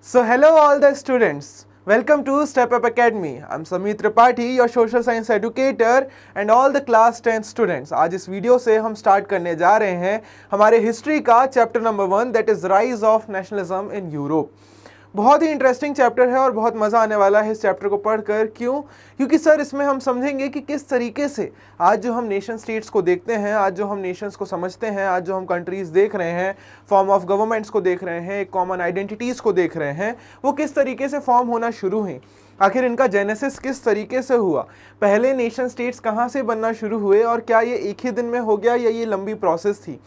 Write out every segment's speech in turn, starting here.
So hello all the students. Welcome to Step Up Academy. I'm Samit Tripathi, your social science educator and all the class 10 students. आज इस video से हम start करने जा रहे हैं हमारे हिस्ट्री का chapter number 1 that is rise of nationalism in Europe. बहुत ही इंटरेस्टिंग चैप्टर है और बहुत मज़ा आने वाला है इस चैप्टर को पढ़कर। क्यों? क्योंकि सर इसमें हम समझेंगे कि किस तरीके से आज जो हम नेशन स्टेट्स को देखते हैं, आज जो हम नेशंस को समझते हैं, आज जो हम कंट्रीज़ देख रहे हैं, फॉर्म ऑफ गवर्नमेंट्स को देख रहे हैं, कॉमन आइडेंटिटीज़ को देख रहे हैं, वो किस तरीके से फॉर्म होना शुरू हुई, आखिर इनका जेनेसिस किस तरीके से हुआ, पहले नेशन स्टेट्स कहाँ से बनना शुरू हुए और क्या ये एक ही दिन में हो गया या ये लंबी प्रोसेस थी।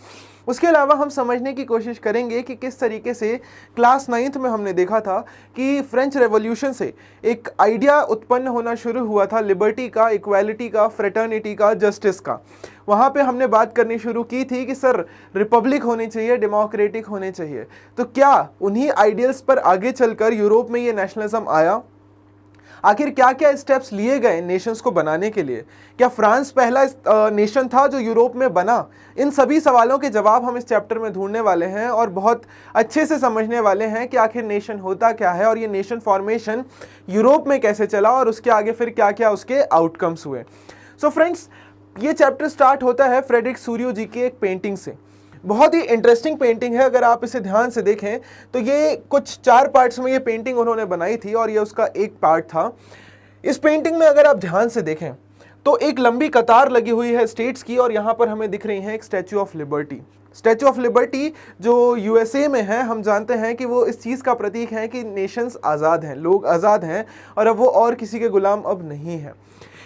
उसके अलावा हम समझने की कोशिश करेंगे कि किस तरीके से क्लास 9th में हमने देखा था कि फ्रेंच रेवोल्यूशन से एक आइडिया उत्पन्न होना शुरू हुआ था लिबर्टी का, इक्वालिटी का, फ्रेटर्निटी का, जस्टिस का। वहाँ पे हमने बात करनी शुरू की थी कि सर रिपब्लिक होनी चाहिए, डेमोक्रेटिक होने चाहिए। तो क्या उन्हीं आइडियल्स पर आगे चलकर यूरोप में ये नेशनलिज्म आया? आखिर क्या क्या स्टेप्स लिए गए नेशंस को बनाने के लिए? क्या फ्रांस पहला नेशन था जो यूरोप में बना? इन सभी सवालों के जवाब हम इस चैप्टर में ढूंढने वाले हैं और बहुत अच्छे से समझने वाले हैं कि आखिर नेशन होता क्या है और ये नेशन फॉर्मेशन यूरोप में कैसे चला और उसके आगे फिर क्या क्या उसके आउटकम्स हुए। सो फ्रेंड्स, ये चैप्टर स्टार्ट होता है फ्रेडरिक सूरियो जी की एक पेंटिंग से। बहुत ही इंटरेस्टिंग पेंटिंग है, अगर आप इसे ध्यान से देखें तो ये कुछ 4 पार्ट्स में ये पेंटिंग उन्होंने बनाई थी और ये उसका एक पार्ट था। इस पेंटिंग में अगर आप ध्यान से देखें तो एक लंबी कतार लगी हुई है स्टेट्स की और यहाँ पर हमें दिख रही है एक statue of liberty. Statue of liberty जो यूएसए में है, हम जानते हैं कि वो इस चीज़ का प्रतीक है कि नेशंस आज़ाद हैं, लोग आज़ाद हैं और अब वो और किसी के गुलाम अब नहीं है।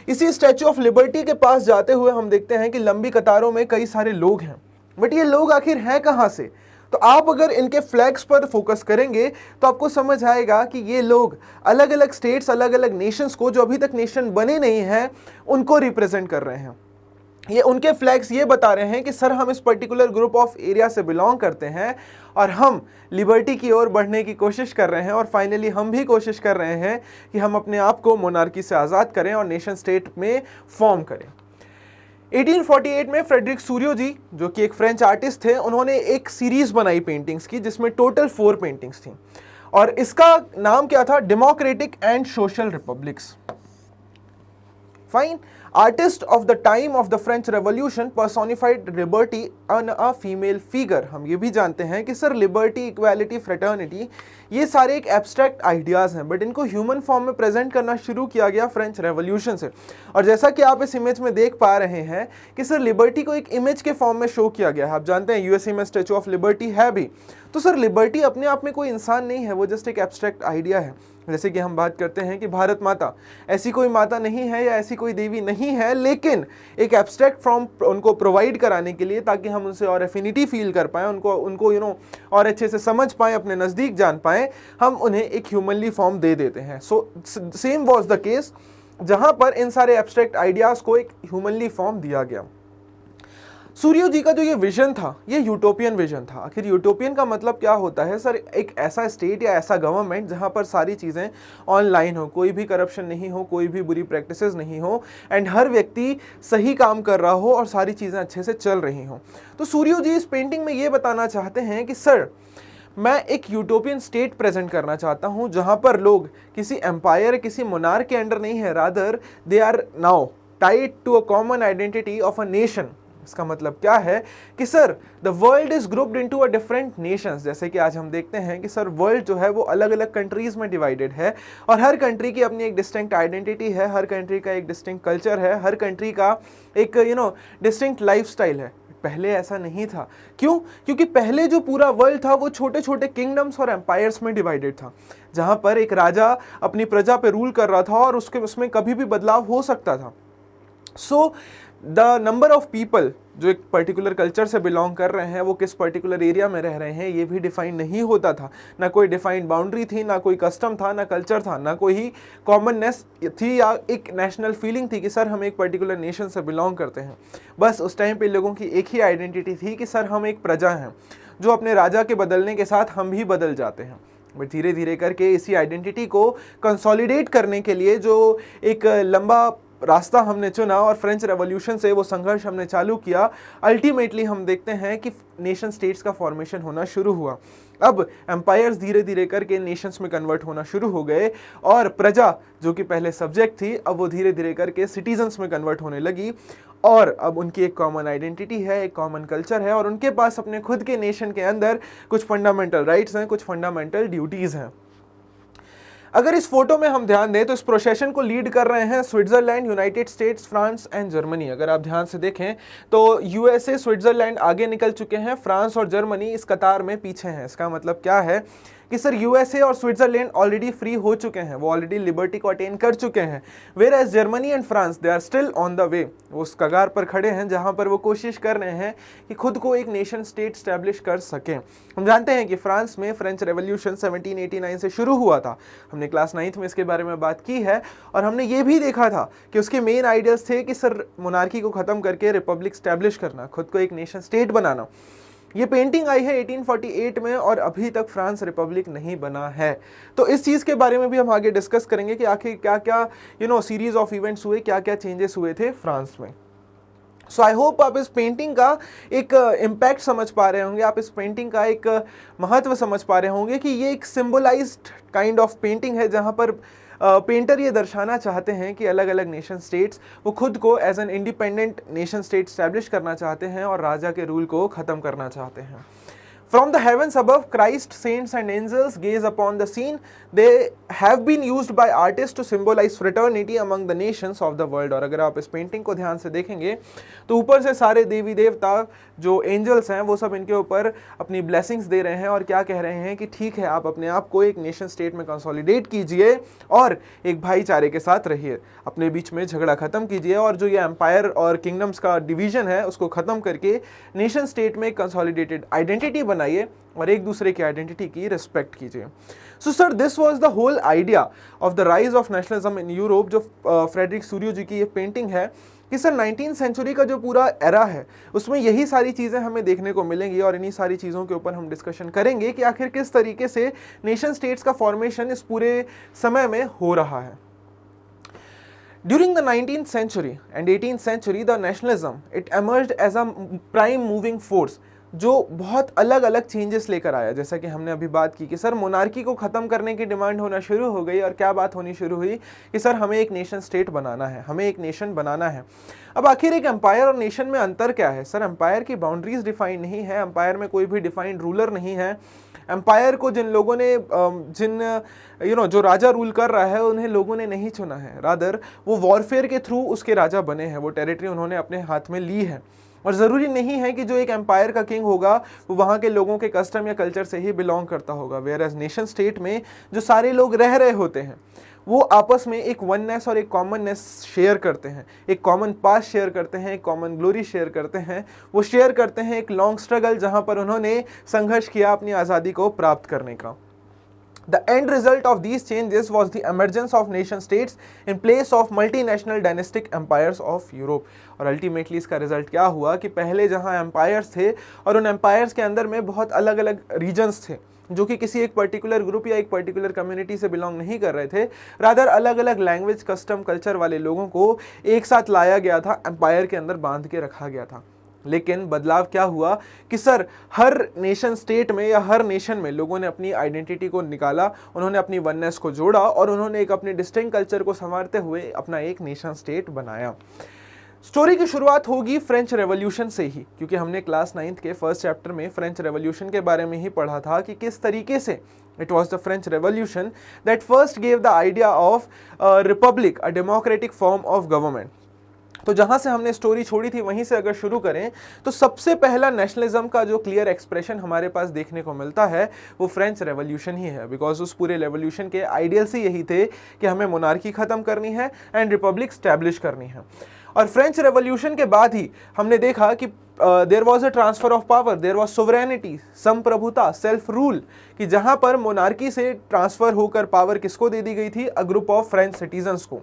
इसी स्टैचू ऑफ लिबर्टी के पास जाते हुए हम देखते हैं कि लंबी कतारों में कई सारे लोग हैं, बट ये लोग आखिर हैं कहाँ से? तो आप अगर इनके फ्लैग्स पर फोकस करेंगे तो आपको समझ आएगा कि ये लोग अलग अलग स्टेट्स, अलग अलग नेशंस को, जो अभी तक नेशन बने नहीं हैं, उनको रिप्रेजेंट कर रहे हैं। ये उनके फ्लैग्स ये बता रहे हैं कि सर हम इस पर्टिकुलर ग्रुप ऑफ एरिया से बिलोंग करते हैं और हम लिबर्टी की ओर बढ़ने की कोशिश कर रहे हैं और फाइनली हम भी कोशिश कर रहे हैं कि हम अपने आप को मोनार्की से आज़ाद करें और नेशन स्टेट में फॉर्म करें। 1848 में फ्रेडरिक सूरियो जी, जो कि एक फ्रेंच आर्टिस्ट थे, उन्होंने एक सीरीज बनाई पेंटिंग्स की जिसमें टोटल 4 पेंटिंग्स थी और इसका नाम क्या था? Democratic and social republics. Fine. Artist of the time of the French revolution personified liberty on a female figure. हम ये भी जानते हैं कि सर लिबर्टी, इक्वालिटी, फ्रेटर्निटी ये सारे एक एब्स्ट्रैक्ट आइडियाज़ हैं, बट इनको ह्यूमन फॉर्म में प्रेजेंट करना शुरू किया गया फ्रेंच रेवोल्यूशन से। और जैसा कि आप इस इमेज में देख पा रहे हैं कि सर लिबर्टी को एक इमेज के फॉर्म में शो किया गया है। आप जानते हैं यूएसए में स्टैचू ऑफ लिबर्टी है भी। तो सर लिबर्टी अपने आप में कोई इंसान नहीं है, वो जस्ट एक एब्स्ट्रैक्ट आइडिया है। जैसे कि हम बात करते हैं कि भारत माता, ऐसी कोई माता नहीं है या ऐसी कोई देवी नहीं है, लेकिन एक एब्स्ट्रैक्ट फॉर्म उनको प्रोवाइड कराने के लिए, ताकि हम उनसे और एफिनिटी फील कर पाएँ, उनको और अच्छे से समझ पाएँ, अपने नज़दीक जान पाएँ, हम उन्हें एक ह्यूमनली फॉर्म दे देते हैं। So same was the case जहाँ पर इन सारे एब्स्ट्रैक्ट आइडियाज़ को एक ह्यूमनली फॉर्म दिया गया। सूर्यो जी का जो ये विजन था, ये यूटोपियन विजन था। आखिर यूटोपियन का मतलब क्या होता है सर? एक ऐसा स्टेट या ऐसा गवर्नमेंट जहाँ पर सारी चीज़ें ऑनलाइन हो, कोई भी करप्शन नहीं हो, कोई भी बुरी प्रैक्टिसेस नहीं हो एंड हर व्यक्ति सही काम कर रहा हो और सारी चीज़ें अच्छे से चल रही हों। तो सूर्यो जी इस पेंटिंग में ये बताना चाहते हैं कि सर मैं एक यूटोपियन स्टेट प्रेजेंट करना चाहता हूँ जहाँ पर लोग किसी एम्पायर, किसी मोनार्क के अंडर नहीं है, rather they are now tied to a common identity of a nation. इसका मतलब क्या है कि sir the world is grouped into a different nations. जैसे कि आज हम देखते हैं कि सर वर्ल्ड जो है वो अलग अलग कंट्रीज में डिवाइडेड है और हर कंट्री की अपनी एक डिस्टिंक्ट आइडेंटिटी है, हर कंट्री का एक डिस्टिंक्ट कल्चर है, हर कंट्री का एक डिस्टिंक्ट लाइफस्टाइल है। पहले ऐसा नहीं था। क्यों? क्योंकि पहले जो पूरा वर्ल्ड था वो छोटे छोटे किंगडम्स और एम्पायर्स में डिवाइडेड था, जहाँ पर एक राजा अपनी प्रजा पे रूल कर रहा था और उसमें कभी भी बदलाव हो सकता था। So the number of people जो एक पर्टिकुलर कल्चर से बिलोंग कर रहे हैं, वो किस पर्टिकुलर एरिया में रह रहे हैं, ये भी डिफाइन नहीं होता था। ना कोई डिफाइंड बाउंड्री थी, ना कोई कस्टम था, ना कल्चर था, ना कोई कॉमननेस थी या एक नेशनल फीलिंग थी कि सर हम एक पर्टिकुलर नेशन से बिलोंग करते हैं। बस उस टाइम पे लोगों की एक ही आइडेंटिटी थी कि सर हम एक प्रजा हैं, जो अपने राजा के बदलने के साथ हम भी बदल जाते हैं। बट धीरे धीरे करके इसी आइडेंटिटी को कंसोलिडेट करने के लिए जो एक लंबा रास्ता हमने चुना और फ्रेंच रेवोल्यूशन से वो संघर्ष हमने चालू किया, अल्टीमेटली हम देखते हैं कि नेशन स्टेट्स का फॉर्मेशन होना शुरू हुआ। अब एम्पायर्स धीरे धीरे करके नेशंस में कन्वर्ट होना शुरू हो गए और प्रजा जो कि पहले सब्जेक्ट थी अब वो धीरे धीरे करके सिटीजन्स में कन्वर्ट होने लगी और अब उनकी एक कॉमन आइडेंटिटी है, एक कॉमन कल्चर है और उनके पास अपने खुद के नेशन के अंदर कुछ फंडामेंटल राइट्स हैं, कुछ फंडामेंटल ड्यूटीज हैं। अगर इस फोटो में हम ध्यान दें तो इस प्रोसेशन को लीड कर रहे हैं Switzerland, United states, France and Germany. अगर आप ध्यान से देखें तो यूएसए, स्विट्जरलैंड आगे निकल चुके हैं, फ्रांस और जर्मनी इस कतार में पीछे हैं। इसका मतलब क्या है कि सर यूएसए और स्विट्जरलैंड ऑलरेडी फ्री हो चुके हैं, वो ऑलरेडी लिबर्टी को अटेन कर चुके हैं, whereas Germany and France they are still on the way. वो उस कगार पर खड़े हैं जहां पर वो कोशिश कर रहे हैं कि खुद को एक नेशन स्टेट स्टैब्लिश कर सकें। हम जानते हैं कि फ्रांस में फ्रेंच रेवोल्यूशन 1789 से शुरू हुआ था, हमने क्लास 9th में इसके बारे में बात की है और हमने ये भी देखा था कि उसके मेन आइडियल्स थे कि सर मोनार्की को खत्म करके रिपब्लिक स्टैब्लिश करना, खुद को एक नेशन स्टेट बनाना। ये पेंटिंग आई है 1848 में और अभी तक फ्रांस रिपब्लिक नहीं बना है। तो इस चीज़ के बारे में भी हम आगे डिस्कस करेंगे कि आखिर क्या क्या सीरीज ऑफ इवेंट्स हुए, क्या क्या चेंजेस हुए थे फ्रांस में। सो आई होप आप इस पेंटिंग का एक इम्पैक्ट समझ पा रहे होंगे, आप इस पेंटिंग का एक महत्व समझ पा रहे होंगे कि ये एक सिंबलाइज्ड काइंड ऑफ पेंटिंग है जहाँ पर पेंटर ये दर्शाना चाहते हैं कि अलग अलग नेशन स्टेट्स वो खुद को as an independent nation state establish करना चाहते हैं और राजा के रूल को ख़त्म करना चाहते हैं। From the heavens above, Christ, saints and angels gaze upon the scene. They have been used by artists to symbolize fraternity among the nations of the world. और अगर आप इस पेंटिंग को ध्यान से देखेंगे तो ऊपर से सारे देवी देवता जो एंजल्स हैं वो सब इनके ऊपर अपनी ब्लेसिंग्स दे रहे हैं और क्या कह रहे हैं कि ठीक है, आप अपने आप को एक नेशन स्टेट में कंसोलिडेट कीजिए और एक भाईचारे के साथ रहिए, अपने बीच में झगड़ा खत्म कीजिए और जो ये एम्पायर और किंगडम्स का डिवीजन है उसको खत्म करके नेशन स्टेट में कंसोलिडेटेड आइडेंटिटी बनाइए और एक दूसरे की आइडेंटिटी की रिस्पेक्ट कीजिए। So sir this was the whole idea of the rise of nationalism in Europe. जो फ्रेडरिक सूरियो जी की ये पेंटिंग है कि सर 19th सेंचुरी का जो पूरा एरा है उसमें यही सारी चीज़ें हमें देखने को मिलेंगी और इन्हीं सारी चीज़ों के ऊपर हम डिस्कशन करेंगे कि आखिर किस तरीके से नेशन स्टेट्स का फॉर्मेशन इस पूरे समय में हो रहा है। During the 19th century and 18th century, the nationalism, it emerged as a prime moving force, जो बहुत अलग अलग चेंजेस लेकर आया। जैसा कि हमने अभी बात की कि सर मोनार्की को ख़त्म करने की डिमांड होना शुरू हो गई और क्या बात होनी शुरू हुई कि सर हमें एक नेशन स्टेट बनाना है, हमें एक नेशन बनाना है। अब आखिर एक एम्पायर और नेशन में अंतर क्या है? सर एम्पायर की बाउंड्रीज डिफाइंड नहीं है, एम्पायर में कोई भी डिफाइंड रूलर नहीं है। एम्पायर को जिन लोगों ने जो राजा रूल कर रहा है उन्हें लोगों ने नहीं चुना है, रादर वो वॉरफेयर के थ्रू उसके राजा बने हैं, वो टेरिटरी उन्होंने अपने हाथ में ली है। और ज़रूरी नहीं है कि जो एक एम्पायर का किंग होगा वो वहाँ के लोगों के कस्टम या कल्चर से ही बिलोंग करता होगा, वेयर एज नेशन स्टेट में जो सारे लोग रह रहे होते हैं वो आपस में एक वननेस और एक कॉमननेस शेयर करते हैं, एक कॉमन पास्ट शेयर करते हैं, एक कॉमन ग्लोरी शेयर करते हैं। वो शेयर करते हैं एक लॉन्ग स्ट्रगल जहाँ पर उन्होंने संघर्ष किया अपनी आज़ादी को प्राप्त करने का। The end result of these changes was the emergence of nation states in place of multinational dynastic empires of Europe। और अल्टीमेटली इसका रिजल्ट क्या हुआ कि पहले जहां एम्पायर्स थे और उन एम्पायर्स के अंदर में बहुत अलग अलग रीजन्स थे जो कि किसी एक पर्टिकुलर ग्रुप या एक पर्टिकुलर कम्युनिटी से बिलोंग नहीं कर रहे थे, रादर अलग अलग लैंग्वेज, कस्टम, कल्चर वाले लोगों को एक साथ लाया गया था, एम्पायर के अंदर बांध के रखा गया था। लेकिन बदलाव क्या हुआ कि सर हर नेशन स्टेट में या हर नेशन में लोगों ने अपनी आइडेंटिटी को निकाला, उन्होंने अपनी वननेस को जोड़ा और उन्होंने एक अपने डिस्टिंक्ट कल्चर को संवारते हुए अपना एक नेशन स्टेट बनाया। स्टोरी की शुरुआत होगी फ्रेंच रेवोल्यूशन से ही, क्योंकि हमने क्लास 9th के फर्स्ट चैप्टर में फ्रेंच रेवोल्यूशन के बारे में ही पढ़ा था कि किस तरीके से it was the French revolution that first gave the idea of Republic, a democratic form of government. तो जहां से हमने स्टोरी छोड़ी थी वहीं से अगर शुरू करें तो सबसे पहला नेशनलिज्म का जो क्लियर एक्सप्रेशन हमारे पास देखने को मिलता है वो फ्रेंच रेवोल्यूशन ही है, बिकॉज उस पूरे रेवोल्यूशन के आइडियल्स ही यही थे कि हमें मोनार्की खत्म करनी है एंड रिपब्लिक स्टैब्लिश करनी है। और फ्रेंच रेवोल्यूशन के बाद ही हमने देखा कि there was a transfer of power, there was sovereignty, संप्रभुता, सेल्फ रूल, कि जहां पर मोनार्की से ट्रांसफर होकर पावर किसको दे दी गई थी? A group of French citizens को।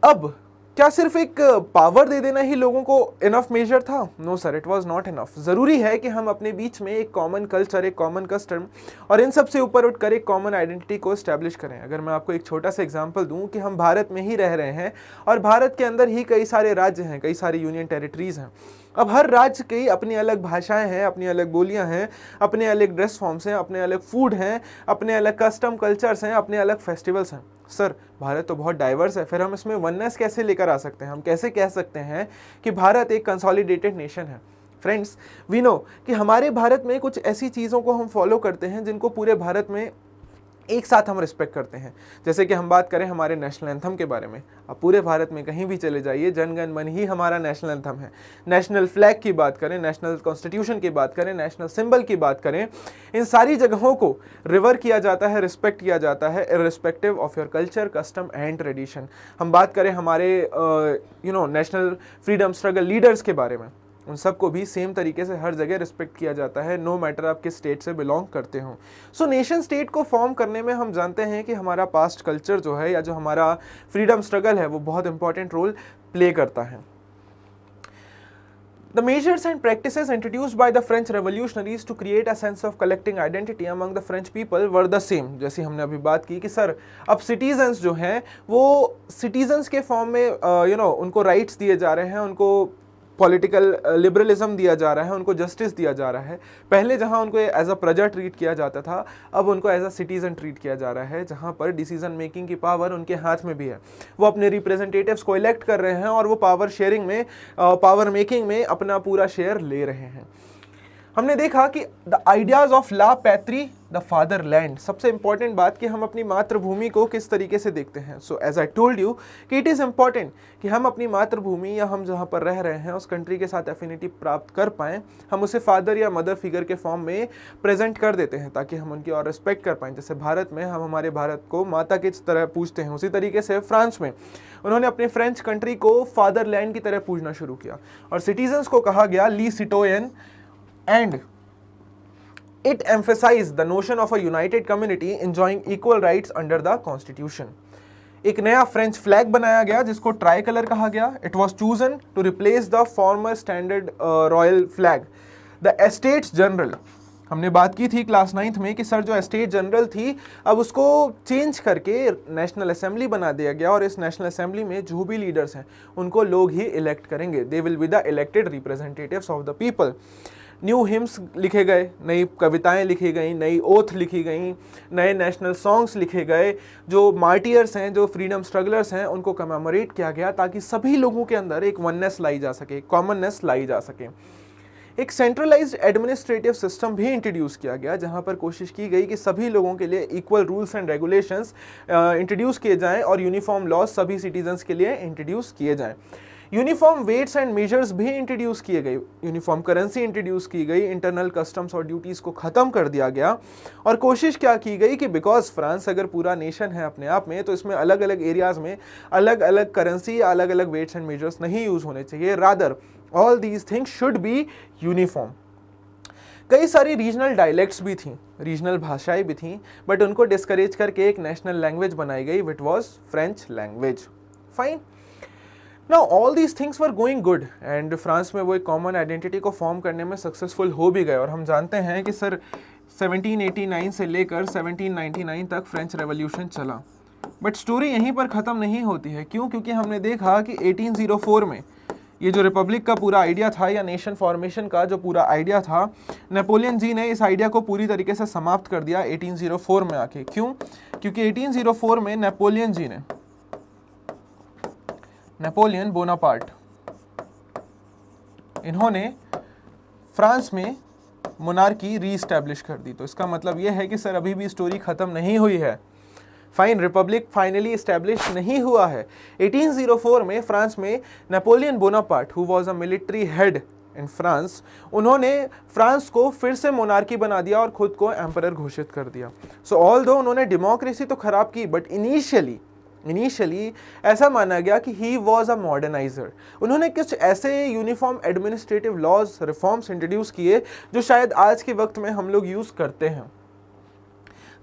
अब क्या सिर्फ एक पावर दे देना ही लोगों को इनफ मेजर था? No sir, it was not enough. ज़रूरी है कि हम अपने बीच में एक कॉमन कल्चर, एक कॉमन कस्टम और इन सब से ऊपर उठकर एक कॉमन आइडेंटिटी को एस्टैब्लिश करें। अगर मैं आपको एक छोटा सा एग्जांपल दूं कि हम भारत में ही रह रहे हैं और भारत के अंदर ही कई सारे राज्य हैं, कई सारी यूनियन टेरिटरीज हैं। अब हर राज्य की अपनी अलग भाषाएं हैं, अपनी अलग बोलियां हैं, अपने अलग ड्रेस फॉर्म्स हैं, अपने अलग फूड हैं, अपने अलग कस्टम कल्चर्स हैं, अपने अलग फेस्टिवल्स हैं। सर, भारत तो बहुत डाइवर्स है, फिर हम इसमें वननेस कैसे लेकर आ सकते हैं? हम कैसे कह सकते हैं कि भारत एक कंसोलिडेटेड नेशन है? फ्रेंड्स, वी नो कि हमारे भारत में कुछ ऐसी चीज़ों को हम फॉलो करते हैं जिनको पूरे भारत में एक साथ हम रिस्पेक्ट करते हैं। जैसे कि हम बात करें हमारे नेशनल एंथम के बारे में, अब पूरे भारत में कहीं भी चले जाइए, जन गण मन ही हमारा नेशनल एंथम है। नेशनल फ्लैग की बात करें, नेशनल कॉन्स्टिट्यूशन की बात करें, नेशनल सिंबल की बात करें, इन सारी जगहों को रिवर किया जाता है, रिस्पेक्ट किया जाता है, irrespective of your culture, custom and tradition. हम बात करें हमारे नेशनल फ्रीडम स्ट्रगल लीडर्स के बारे में, उन सबको भी सेम तरीके से हर जगह रिस्पेक्ट किया जाता है, नो मैटर आप किस स्टेट से बिलोंग करते हो। सो नेशन स्टेट को फॉर्म करने में हम जानते हैं कि हमारा पास्ट कल्चर जो है या जो हमारा फ्रीडम स्ट्रगल है वो बहुत इंपॉर्टेंट रोल प्ले करता है। The measures and practices introduced by the French revolutionaries to create a sense of collective identity among the French people were the same। जैसे हमने अभी बात की कि सर अब सिटीजन्स जो हैं वो सिटीजन्स के फॉर्म में उनको राइट्स दिए जा रहे हैं, उनको पॉलिटिकल लिबरलिज्म दिया जा रहा है, उनको जस्टिस दिया जा रहा है। पहले जहां उनको एज अ प्रजा ट्रीट किया जाता था, अब उनको एज अ सिटीजन ट्रीट किया जा रहा है, जहां पर डिसीजन मेकिंग की पावर उनके हाथ में भी है। वो अपने रिप्रेजेंटेटिव्स को इलेक्ट कर रहे हैं और वो पावर शेयरिंग में, पावर मेकिंग में अपना पूरा शेयर ले रहे हैं। हमने देखा कि the ideas of la patrie the fatherland, सबसे इंपॉर्टेंट बात कि हम अपनी मातृभूमि को किस तरीके से देखते हैं। So as I told you कि इट इज़ इम्पॉर्टेंट कि हम अपनी मातृभूमि या हम जहाँ पर रह रहे हैं उस कंट्री के साथ एफिनिटी प्राप्त कर पाएँ, हम उसे फादर या मदर फिगर के फॉर्म में प्रेजेंट कर देते हैं ताकि हम उनकी और रिस्पेक्ट कर पाएँ। जैसे भारत में हम हमारे भारत को माता की तरह पूजते हैं, उसी तरीके से फ्रांस में उन्होंने अपनी फ्रेंच कंट्री को फादरलैंड की तरह पूजना शुरू किया और सिटीजन्स को कहा गया ली सिटोयन, and it emphasized the notion of a united community enjoying equal rights under the constitution। एक नया फ्रेंच फ्लैग बनाया गया जिसको ट्राई कलर कहा गया। It was chosen to replace the former standard royal flag. The estates general, हमने बात की थी क्लास 9th में कि सर जो एस्टेट जनरल थी अब उसको चेंज करके नेशनल असेंबली बना दिया गया और इस नेशनल असेंबली में जो भी लीडर्स हैं उनको लोग ही इलेक्ट करेंगे। They will be the elected representatives of the people. New hymns लिखे गए, नई कविताएं लिखी गई, नई ओथ लिखी गई, नए नेशनल सॉन्ग्स लिखे गए। जो मार्टियर्स हैं, जो फ्रीडम स्ट्रगलर्स हैं, उनको कमेमोरेट किया गया ताकि सभी लोगों के अंदर एक वननेस लाई जा सके, कॉमननेस लाई जा सके। एक सेंट्रलाइज्ड एडमिनिस्ट्रेटिव सिस्टम भी इंट्रोड्यूस किया गया जहां पर कोशिश की गई कि सभी लोगों के लिए equal rules and regulations introduce किए जाएं और यूनिफॉर्म लॉज सभी सिटीजन्स के लिए इंट्रोड्यूस किए जाएं। यूनिफॉर्म वेट्स एंड मेजर्स भी इंट्रोड्यूस किए गए, यूनिफॉर्म करेंसी इंट्रोड्यूस की गई, इंटरनल कस्टम्स और ड्यूटीज़ को ख़त्म कर दिया गया और कोशिश क्या की गई कि बिकॉज फ्रांस अगर पूरा नेशन है अपने आप में तो इसमें अलग अलग एरियाज़ में अलग अलग करेंसी, अलग अलग वेट्स एंड मेजर्स नहीं यूज़ होने चाहिए, rather all these things should be uniform. कई सारी रीजनल डायलेक्ट्स भी थी, रीजनल भाषाएं भी थी, बट उनको डिस्करेज करके एक नेशनल लैंग्वेज बनाई गई which was French language. Fine. Now all these things were going good and France में वो एक कॉमन आइडेंटिटी को फॉर्म करने में सक्सेसफुल हो भी गए और हम जानते हैं कि सर 1789 से लेकर 1799 तक फ्रेंच रेवोल्यूशन चला। बट स्टोरी यहीं पर ख़त्म नहीं होती है। क्यों? क्योंकि हमने देखा कि 1804 में ये जो रिपब्लिक का पूरा आइडिया था या नेशन फॉर्मेशन का जो पूरा आइडिया था, नेपोलियन जी ने इस आइडिया को पूरी तरीके से समाप्त कर दिया 1804 में आके। क्यों? क्योंकि 1804 में नेपोलियन बोनापार्ट, इन्होंने फ्रांस में मोनार्की रीस्टैब्लिश कर दी। तो इसका मतलब यह है कि सर अभी भी स्टोरी खत्म नहीं हुई है। फाइन, रिपब्लिक फाइनली इस्टेब्लिश नहीं हुआ है। 1804 में फ्रांस में Napoleon Bonaparte, who was a military head in France, उन्होंने फ्रांस को फिर से मोनार्की बना दिया और खुद को एम्परर घोषित कर दिया। सो ऑल्दो उन्होंने डेमोक्रेसी तो खराब की, बट इनिशियली ऐसा माना गया कि ही वॉज अ मॉडर्नाइजर। उन्होंने कुछ ऐसे uniform administrative laws, reforms introduce किए जो शायद आज के वक्त में हम लोग यूज़ करते हैं।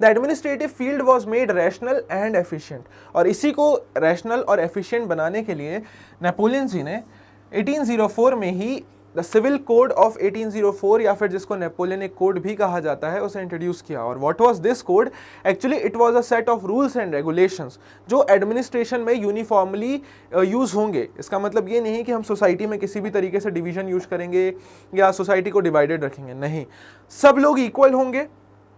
The administrative field was made rational and efficient. और इसी को रैशनल और एफिशिएंट बनाने के लिए नेपोलियन जी ने 1804 में ही द सिविल कोड ऑफ 1804, या फिर जिसको नेपोलियनिक कोड भी कहा जाता है, उसे इंट्रोड्यूस किया। और what was this code? Actually it was a set of rules and regulations जो एडमिनिस्ट्रेशन में यूनिफॉर्मली यूज होंगे। इसका मतलब ये नहीं कि हम सोसाइटी में किसी भी तरीके से डिवीजन यूज करेंगे या सोसाइटी को डिवाइडेड रखेंगे, नहीं, सब लोग इक्वल होंगे।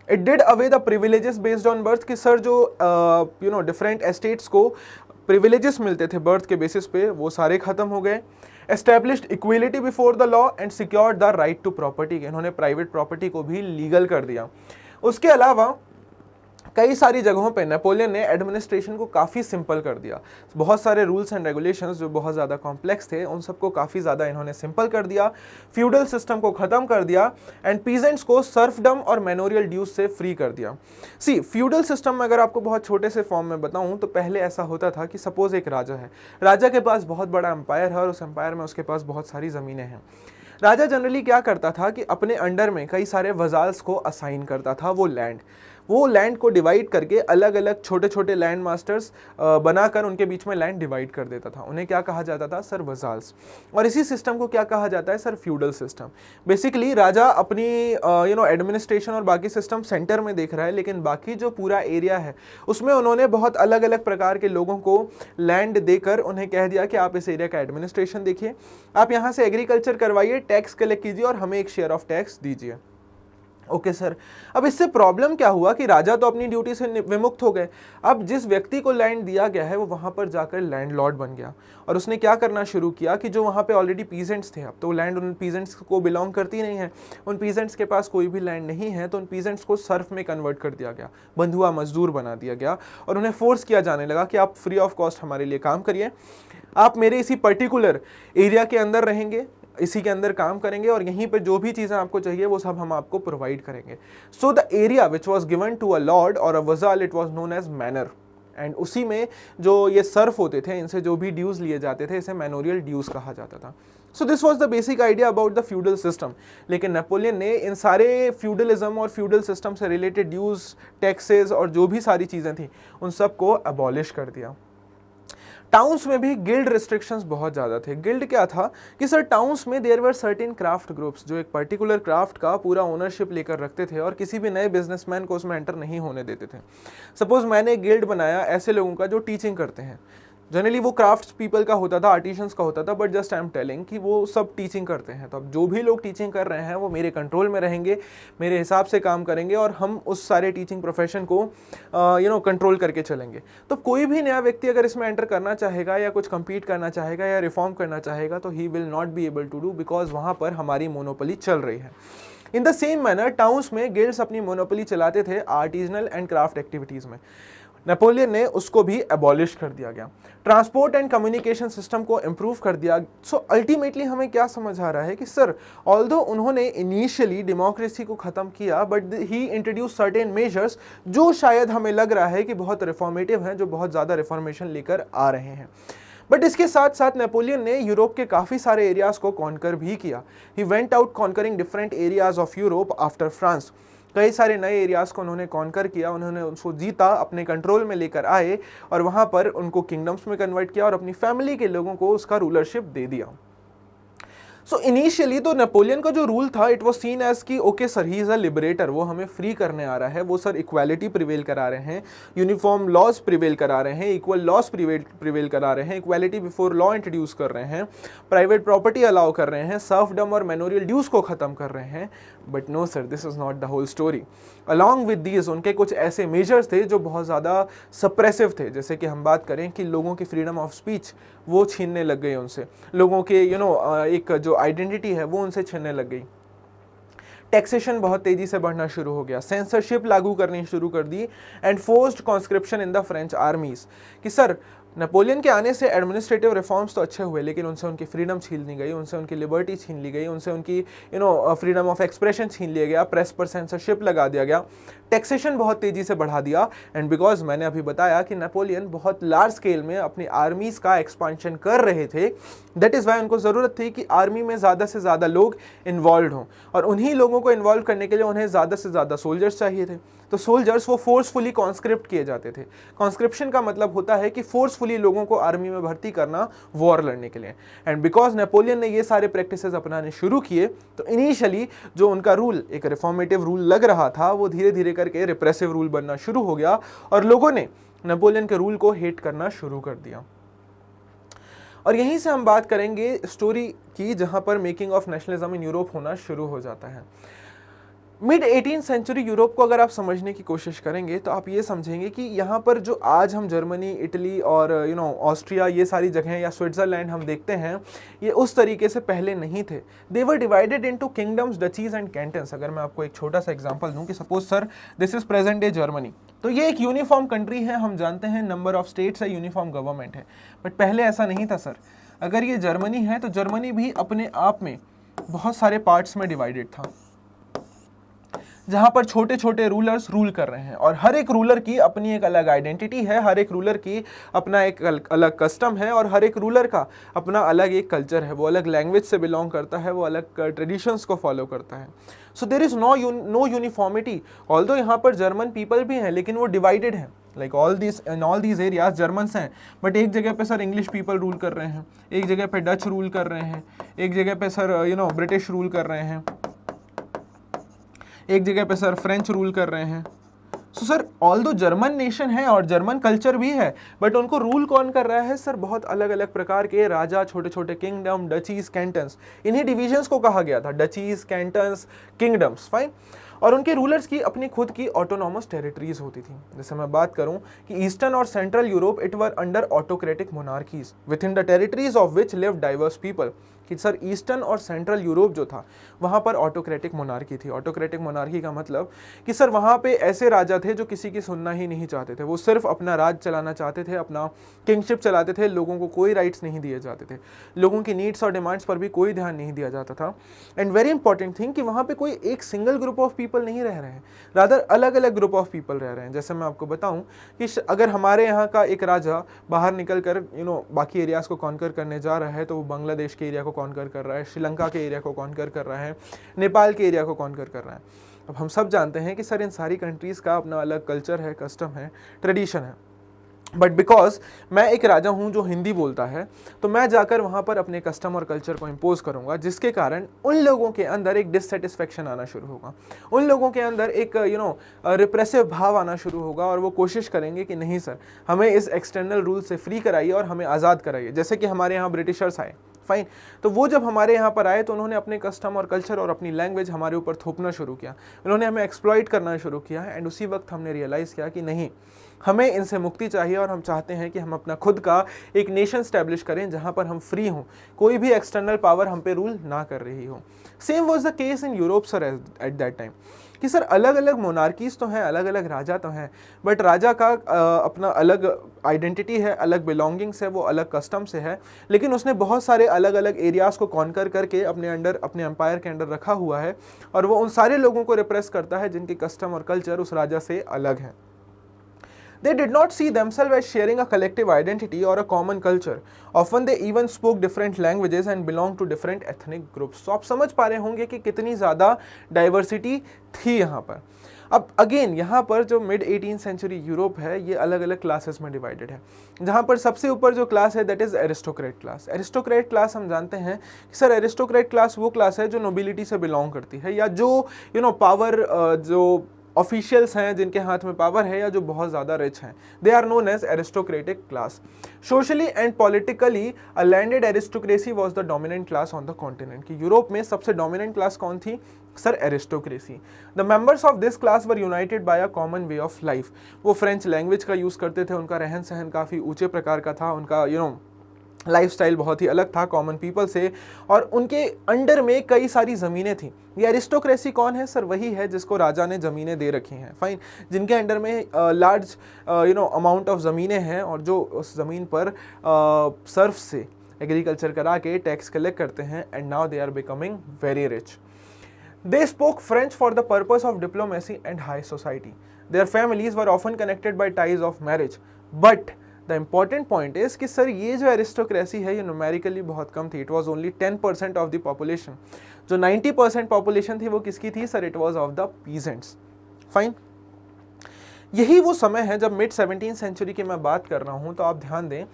It did away the privileges based on birth, कि सर जो डिफरेंट एस्टेट्स को प्रिविलेजेस मिलते थे बर्थ के बेसिस पे, वो सारे खत्म हो गए। Established equality before the law and secured the right to property, इन्होंने प्राइवेट प्रॉपर्टी को भी लीगल कर दिया। उसके अलावा कई सारी जगहों पे नेपोलियन ने एडमिनिस्ट्रेशन को काफ़ी सिंपल कर दिया। बहुत सारे रूल्स एंड रेगुलेशंस जो बहुत ज़्यादा कॉम्प्लेक्स थे, उन सबको काफ़ी ज़्यादा इन्होंने सिंपल कर दिया। फ्यूडल सिस्टम को ख़त्म कर दिया एंड पीजेंट्स को सर्फडम और मैनोरियल ड्यूज से फ्री कर दिया। सी, फ्यूडल सिस्टम में अगर आपको बहुत छोटे से फॉर्म में बताऊं तो पहले ऐसा होता था कि सपोज एक राजा है, राजा के पास बहुत बड़ा एम्पायर है और उस एम्पायर में उसके पास बहुत सारी ज़मीनें हैं। राजा जनरली क्या करता था कि अपने अंडर में कई सारे वजाल्स को असाइन करता था वो लैंड को डिवाइड करके अलग अलग छोटे छोटे लैंड मास्टर्स बनाकर उनके बीच में लैंड डिवाइड कर देता था। उन्हें क्या कहा जाता था? सर, वजाल्स। और इसी सिस्टम को क्या कहा जाता है? Sir, feudal system. बेसिकली राजा अपनी एडमिनिस्ट्रेशन और बाकी सिस्टम सेंटर में देख रहा है, लेकिन बाकी जो पूरा एरिया है उसमें उन्होंने बहुत अलग अलग प्रकार के लोगों को लैंड देकर उन्हें कह दिया कि आप इस एरिया का एडमिनिस्ट्रेशन देखिए, आप यहाँ से एग्रीकल्चर करवाइए, टैक्स कलेक्ट कीजिए और हमें एक शेयर ऑफ टैक्स दीजिए। ओके सर, अब इससे प्रॉब्लम क्या हुआ कि राजा तो अपनी ड्यूटी से विमुक्त हो गए। अब जिस व्यक्ति को लैंड दिया गया है वो वहां पर जाकर लैंडलॉर्ड बन गया और उसने क्या करना शुरू किया कि जो वहां पे ऑलरेडी पीजेंट्स थे, अब तो लैंड उन पीजेंट्स को बिलोंग करती नहीं है, उन पीजेंट्स के पास कोई भी लैंड नहीं है, तो उन पीजेंट्स को सर्फ में कन्वर्ट कर दिया गया, बंधुआ मजदूर बना दिया गया और उन्हें फोर्स किया जाने लगा कि आप फ्री ऑफ कॉस्ट हमारे लिए काम करिए, आप मेरे इसी पर्टिकुलर एरिया के अंदर रहेंगे, इसी के अंदर काम करेंगे और यहीं पे जो भी चीज़ें आपको चाहिए वो सब हम आपको प्रोवाइड करेंगे। So the area which was given to a lord और a vassal, it was known as manor, and उसी में जो ये सर्फ होते थे, इनसे जो भी ड्यूज लिए जाते थे, इसे मैनोरियल ड्यूज कहा जाता था। So this was the basic idea about the feudal system. लेकिन नेपोलियन ने इन सारे फ्यूडलिज्म और फ्यूडल सिस्टम से रिलेटेड ड्यूज, टैक्सेस और जो भी सारी चीज़ें थी उन सबको अबॉलिश कर दिया। टाउन्स में भी गिल्ड रिस्ट्रिक्शंस बहुत ज़्यादा थे। गिल्ड क्या था कि सर, टाउन्स में there were certain craft groups जो एक पर्टिकुलर क्राफ्ट का पूरा ओनरशिप लेकर रखते थे और किसी भी नए बिजनेसमैन को उसमें एंटर नहीं होने देते थे। सपोज मैंने गिल्ड बनाया ऐसे लोगों का जो टीचिंग करते हैं, जनरली वो क्राफ्ट्स पीपल का होता था, आर्टिशंस का होता था, but just I am telling कि वो सब टीचिंग करते हैं। तो अब जो भी लोग टीचिंग कर रहे हैं वो मेरे कंट्रोल में रहेंगे, मेरे हिसाब से काम करेंगे और हम उस सारे टीचिंग प्रोफेशन को कंट्रोल करके चलेंगे। तो कोई भी नया व्यक्ति अगर इसमें एंटर करना चाहेगा या कुछ compete करना चाहेगा या रिफॉर्म करना चाहेगा तो he will not be able to do, because वहाँ पर हमारी मोनोपोली चल रही है। In the same manner towns में गिल्ड्स अपनी मोनोपोली चलाते थे आर्टिजनल एंड क्राफ्ट एक्टिविटीज़ में। नेपोलियन ने उसको भी एबॉलिश कर दिया गया। ट्रांसपोर्ट एंड कम्युनिकेशन सिस्टम को इम्प्रूव कर दिया। सो अल्टीमेटली हमें क्या समझ आ रहा है कि सर, ऑल्दो उन्होंने इनिशियली डेमोक्रेसी को ख़त्म किया, but he introduce certain measures जो शायद हमें लग रहा है कि बहुत रिफॉर्मेटिव हैं, जो बहुत ज़्यादा रिफॉर्मेशन लेकर आ रहे हैं। बट इसके साथ साथ नेपोलियन ने यूरोप के काफ़ी सारे एरियाज़ को कॉन्कर भी किया। He went out conquering different areas of Europe after France. कई सारे नए एरियाज़ को उन्होंने कॉन्कर किया, उन्होंने उसको जीता, अपने कंट्रोल में लेकर आए और वहाँ पर उनको किंगडम्स में कन्वर्ट किया और अपनी फैमिली के लोगों को उसका रूलरशिप दे दिया। सो इनिशियली तो नेपोलियन का जो रूल था, इट वाज सीन एज कि okay sir, he is a liberator, वो हमें फ्री करने आ रहा है, वो सर इक्वालिटी प्रिवेल करा रहे हैं, यूनिफॉर्म लॉज प्रिवेल करा रहे हैं, इक्वल लॉज प्रिवेल करा रहे हैं, इक्वालिटी बिफोर लॉ इंट्रोड्यूस कर रहे हैं, प्राइवेट प्रॉपर्टी अलाउ कर रहे हैं, सर्फडम और मैनोरियल ड्यूज को ख़त्म कर रहे हैं। But no sir, this is not the whole story. Along with these उनके कुछ ऐसे मेजर्स थे जो बहुत ज़्यादा सप्रेसिव थे। जैसे कि हम बात करें कि लोगों की फ्रीडम ऑफ स्पीच वो छीनने लग गई उनसे, लोगों के एक जो आइडेंटिटी है वो उनसे छीनने लग गई। टैक्सेशन बहुत तेजी से बढ़ना शुरू हो गया, सेंसरशिप लागू करनी शुरू कर दी and forced conscription in the French armies. कि सर, नेपोलियन के आने से एडमिनिस्ट्रेटिव रिफॉर्म्स तो अच्छे हुए, लेकिन उनसे उनकी फ्रीडम छीन ली गई, उनसे उनकी लिबर्टी छीन ली गई, उनसे उनकी फ्रीडम ऑफ एक्सप्रेशन छीन लिया गया, प्रेस पर सेंसरशिप लगा दिया गया, टैक्सेशन बहुत तेजी से बढ़ा दिया। एंड बिकॉज मैंने अभी बताया कि नेपोलियन बहुत लार्ज स्केल में अपनी आर्मीज का एक्सपांशन कर रहे थे, दैट इज़ वाई उनको ज़रूरत थी कि आर्मी में ज़्यादा से ज़्यादा लोग इन्वॉल्व हों, और उन्हीं लोगों को इन्वॉल्व करने के लिए उन्हें ज़्यादा से ज़्यादा सोल्जर्स चाहिए थे। तो सोल्जर्स वो फोर्सफुली कॉन्स्क्रिप्ट किए जाते थे। कॉन्स्क्रिप्शन का मतलब होता है कि फोर्सफुली लोगों को आर्मी में भर्ती करना वॉर लड़ने के लिए। एंड बिकॉज नेपोलियन ने ये सारे प्रैक्टिसेस अपनाने शुरू किए, तो इनिशियली जो उनका रूल एक रिफॉर्मेटिव रूल लग रहा था, वो धीरे धीरे करके रिप्रेसिव रूल बनना शुरू हो गया, और लोगों ने नेपोलियन के रूल को हेट करना शुरू कर दिया। और यहीं से हम बात करेंगे स्टोरी की, जहां पर making of nationalism in Europe होना शुरू हो जाता है। मिड 18th सेंचुरी यूरोप को अगर आप समझने की कोशिश करेंगे तो आप ये समझेंगे कि यहाँ पर जो आज हम जर्मनी, इटली और ऑस्ट्रिया, ये सारी जगहें, या स्विट्ज़रलैंड हम देखते हैं, ये उस तरीके से पहले नहीं थे। They were divided into kingdoms, duchies and cantons. अगर मैं आपको एक छोटा सा एग्जांपल दूं कि suppose sir this is present day Germany, तो ये एक यूनिफॉर्म कंट्री है, हम जानते हैं नंबर ऑफ स्टेट्स है, यूनिफॉर्म गवर्नमेंट है, बट पहले ऐसा नहीं था सर। अगर ये जर्मनी है तो जर्मनी भी अपने आप में बहुत सारे पार्ट्स में डिवाइडेड था, जहां पर छोटे छोटे रूलर्स रूल कर रहे हैं, और हर एक रूलर की अपनी एक अलग आइडेंटिटी है, हर एक रूलर की अपना एक अलग कस्टम है, और हर एक रूलर का अपना अलग एक कल्चर है, वो अलग लैंग्वेज से बिलोंग करता है, वो अलग ट्रेडिशंस को फॉलो करता है। So there is no uniformity. Although यहाँ पर जर्मन पीपल भी हैं, लेकिन वो डिवाइडेड है, like all these areas Germans हैं, बट एक जगह पे सर इंग्लिश पीपल रूल कर रहे हैं, एक जगह पे डच रूल कर रहे हैं, एक जगह पे सर ब्रिटिश रूल कर रहे हैं, एक जगह पे सर फ्रेंच रूल कर रहे हैं। So sir although German nation है और जर्मन कल्चर भी है, बट उनको रूल कौन कर रहा है सर? बहुत अलग अलग प्रकार के राजा, छोटे छोटे किंगडम, डचीज, कैंटन्स, इन्हीं डिविजन्स को कहा गया था, डचीज, कैंटन्स, किंगडम्स, फाइन। और उनके रूलर्स की अपनी खुद की ऑटोनॉमस टेरिटरीज होती थी। जैसे मैं बात करूं कि ईस्टर्न और central Europe it were under autocratic monarchies with in the territories of which live diverse people, कि सर ईस्टर्न और सेंट्रल यूरोप जो था वहाँ पर ऑटोक्रेटिक मोनार्की थी। ऑटोक्रेटिक मोनार्की का मतलब कि सर वहाँ पे ऐसे राजा थे जो किसी की सुनना ही नहीं चाहते थे, वो सिर्फ अपना राज चलाना चाहते थे, अपना किंगशिप चलाते थे, लोगों को कोई राइट्स नहीं दिए जाते थे, लोगों की नीड्स और डिमांड्स पर भी कोई ध्यान नहीं दिया जाता था। एंड वेरी इंपॉर्टेंट थिंग कि वहाँ पे कोई एक सिंगल ग्रुप ऑफ पीपल नहीं रह रहे हैं, रादर अलग अलग ग्रुप ऑफ पीपल रह रहे हैं। जैसे मैं आपको बताऊं कि अगर हमारे यहाँ का एक राजा बाहर निकल कर बाकी एरियाज को कॉन्कर करने जा रहा है, तो वो बांग्लादेश के एरिया को कॉन्कर कर रहा है, श्रीलंका के एरिया को कॉन्कर कर रहा है, नेपाल के एरिया को कॉन्कर कर रहा है। अब हम सब जानते हैं कि सर इन सारी कंट्रीज़ का अपना अलग कल्चर है, कस्टम है, ट्रेडिशन है, बट बिकॉज मैं एक राजा हूँ जो हिंदी बोलता है, तो मैं जाकर वहाँ पर अपने कस्टम और कल्चर को इम्पोज करूँगा, जिसके कारण उन लोगों के अंदर एक डिससेटिस्फेक्शन आना शुरू होगा, उन लोगों के अंदर एक रिप्रेसिव भाव आना शुरू होगा, और वो कोशिश करेंगे कि नहीं सर हमें इस एक्सटर्नल रूल से फ्री कराइए और हमें आज़ाद कराइए। जैसे कि हमारे यहाँ ब्रिटिशर्स आए, फाइन, तो वो जब हमारे यहाँ पर आए तो उन्होंने अपने कस्टम और कल्चर और अपनी लैंग्वेज हमारे ऊपर थोपना शुरू किया, उन्होंने हमें एक्सप्लॉइट करना शुरू किया। एंड उसी वक्त हमने रियलाइज़ किया कि नहीं, हमें इनसे मुक्ति चाहिए, और हम चाहते हैं कि हम अपना खुद का एक नेशन स्टैब्लिश करें जहाँ पर हम फ्री हों, कोई भी एक्सटर्नल पावर हम पे रूल ना कर रही हो। Same was the case in Europe sir at that time, कि सर अलग अलग मोनार्कीज तो हैं, अलग अलग राजा तो हैं, बट राजा का अपना अलग आइडेंटिटी है, अलग बिलोंगिंग्स है, वो अलग कस्टम से है, लेकिन उसने बहुत सारे अलग अलग एरियाज़ को कॉन्कर करके अपने अंडर, अपने एम्पायर के अंडर रखा हुआ है, और वो उन सारे लोगों को रिप्रेस करता है जिनके कस्टम और कल्चर उस राजा से अलग हैं। They did not see themselves as sharing a collective identity or a common culture. Often they even spoke different languages and belonged to different ethnic groups. So आप समझ पा रहे होंगे कि कितनी ज़्यादा डाइवर्सिटी थी यहाँ पर। अब अगेन यहाँ पर जो मिड 18th सेंचुरी यूरोप है, ये अलग अलग क्लासेस में डिवाइडेड है, जहाँ पर सबसे ऊपर जो क्लास है that is aristocrat class. Aristocrat class हम जानते हैं कि सर एरिस्टोक्रेट क्लास वो क्लास है जो नोबिलिटी से बिलोंग करती है, या जो पावर जो ऑफिशियल्स हैं जिनके हाथ में पावर है, या जो बहुत ज़्यादा रिच हैं, they are known as aristocratic class. Socially and politically a landed aristocracy was the dominant class on the continent, कि यूरोप में सबसे डोमिनेंट क्लास कौन थी sir? Aristocracy. The members of this class were united by a common way of life. वो French language का use करते थे, उनका रहन सहन काफ़ी ऊंचे प्रकार का था, उनका लाइफस्टाइल बहुत ही अलग था कॉमन पीपल से, और उनके अंडर में कई सारी ज़मीनें थी। ये एरिस्टोक्रेसी कौन है सर? वही है जिसको राजा ने ज़मीनें दे रखी हैं, फाइन, जिनके अंडर में लार्ज अमाउंट ऑफ ज़मीनें हैं, और जो उस ज़मीन पर सर्फ से एग्रीकल्चर करा के टैक्स कलेक्ट करते हैं, and now they are becoming very rich. They spoke French for the purpose of diplomacy and high society. Their families were often connected by ties of marriage. But the important point is कि sir ये जो aristocracy है ये numerically बहुत कम थी. It was only 10% of the population. जो 90% population थी वो किसकी थी sir? It was of the peasants. Fine. यही वो समय है जब मिड 17th सेंचुरी की मैं बात कर रहा हूँ, तो आप ध्यान दें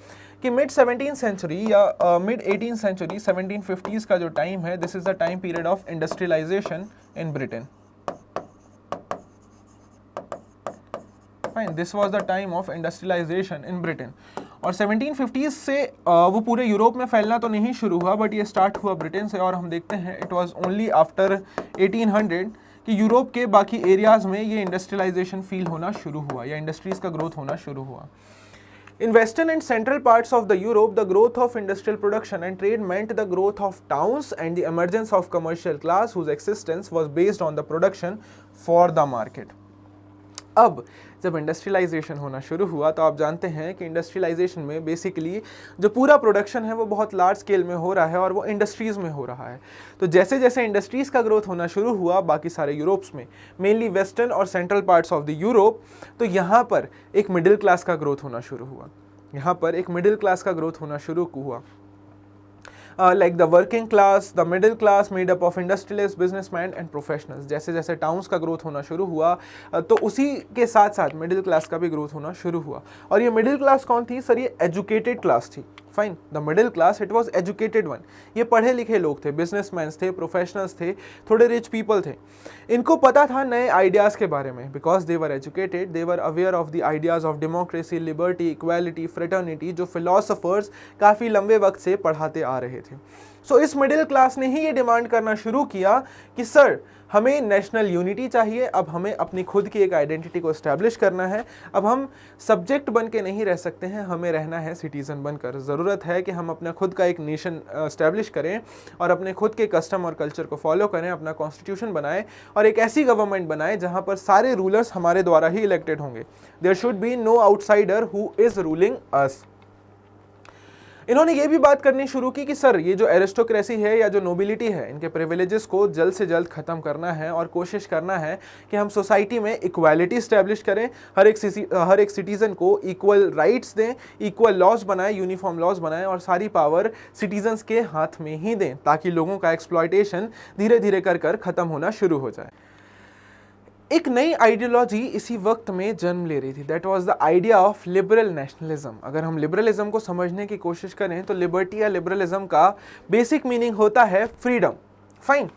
कि मिड 17th सेंचुरी या मिड 18th सेंचुरी 1750s का जो टाइम है, this is the time period of industrialisation in Britain. Fine, this was the time of industrialisation in Britain. और 1750s से वो पूरे यूरोप में फैलना तो नहीं शुरू हुआ, बट ये स्टार्ट हुआ ब्रिटेन से, और हम देखते हैं इट वाज ओनली आफ्टर 1800 कि यूरोप के बाकी एरियाज में ये इंडस्ट्रियलाइजेशन फील होना शुरू हुआ, या इंडस्ट्रीज का ग्रोथ होना शुरू हुआ। In western and central parts of the Europe, the growth of industrial production and trade meant the growth of towns and the emergence of commercial class whose existence was based on the production for the market. अब जब industrialisation होना शुरू हुआ तो आप जानते हैं कि इंडस्ट्रियलाइजेशन में बेसिकली जो पूरा प्रोडक्शन है वो बहुत लार्ज स्केल में हो रहा है, और वो इंडस्ट्रीज़ में हो रहा है। तो जैसे जैसे इंडस्ट्रीज़ का ग्रोथ होना शुरू हुआ बाकी सारे यूरोप्स में, मेनली वेस्टर्न और central parts of the Europe, तो यहाँ पर एक मिडिल क्लास का ग्रोथ होना शुरू हुआ। यहाँ पर एक मिडिल क्लास का ग्रोथ होना शुरू हुआ। Like the working class, the middle class made up of industrialists, businessmen and professionals. जैसे जैसे टाउन्स का ग्रोथ होना शुरू हुआ तो उसी के साथ साथ मिडिल क्लास का भी ग्रोथ होना शुरू हुआ। और ये मिडिल क्लास कौन थी सर? ये एजुकेटेड क्लास थी। Fine, the middle class it was educated one. ये पढ़े लिखे लोग थे, बिजनेसमैन थे, प्रोफेशनल्स थे, थोड़े रिच पीपल थे। इनको पता था नए आइडियाज़ के बारे में, because they were educated, they were aware of the ideas of democracy, liberty, equality, fraternity, जो फिलोसफर्स काफ़ी लंबे वक्त से पढ़ाते आ रहे थे। सो इस मिडिल क्लास ने ही ये डिमांड करना शुरू किया कि सर हमें नेशनल यूनिटी चाहिए, अब हमें अपनी खुद की एक आइडेंटिटी को एस्टैब्लिश करना है, अब हम सब्जेक्ट बन के नहीं रह सकते हैं, हमें रहना है सिटीज़न बनकर। ज़रूरत है कि हम अपना खुद का एक नेशन एस्टैब्लिश करें और अपने खुद के कस्टम और कल्चर को फॉलो करें, अपना कॉन्स्टिट्यूशन बनाएं और एक ऐसी गवर्नमेंट बनाएं जहां पर सारे रूलर्स हमारे द्वारा ही इलेक्टेड होंगे। There should be no outsider who is ruling us. इन्होंने ये भी बात करनी शुरू की कि सर ये जो एरिस्टोक्रेसी है या जो नोबिलिटी है, इनके प्रिविलेजेस को जल्द से जल्द ख़त्म करना है और कोशिश करना है कि हम सोसाइटी में इक्वालिटी इस्टेब्लिश करें, हर एक सिटीज़न को इक्वल राइट्स दें, इक्वल लॉज बनाएं, यूनिफॉर्म लॉज बनाएं और सारी पावर सिटीजन्स के हाथ में ही दें, ताकि लोगों का एक्सप्लॉयटेशन धीरे धीरे कर ख़त्म होना शुरू हो जाए। एक नई आइडियोलॉजी इसी वक्त में जन्म ले रही थी, that was the idea of liberal nationalism. अगर हम लिबरलिज्म को समझने की कोशिश करें तो लिबर्टी या लिबरलिज्म का बेसिक मीनिंग होता है freedom. Fine,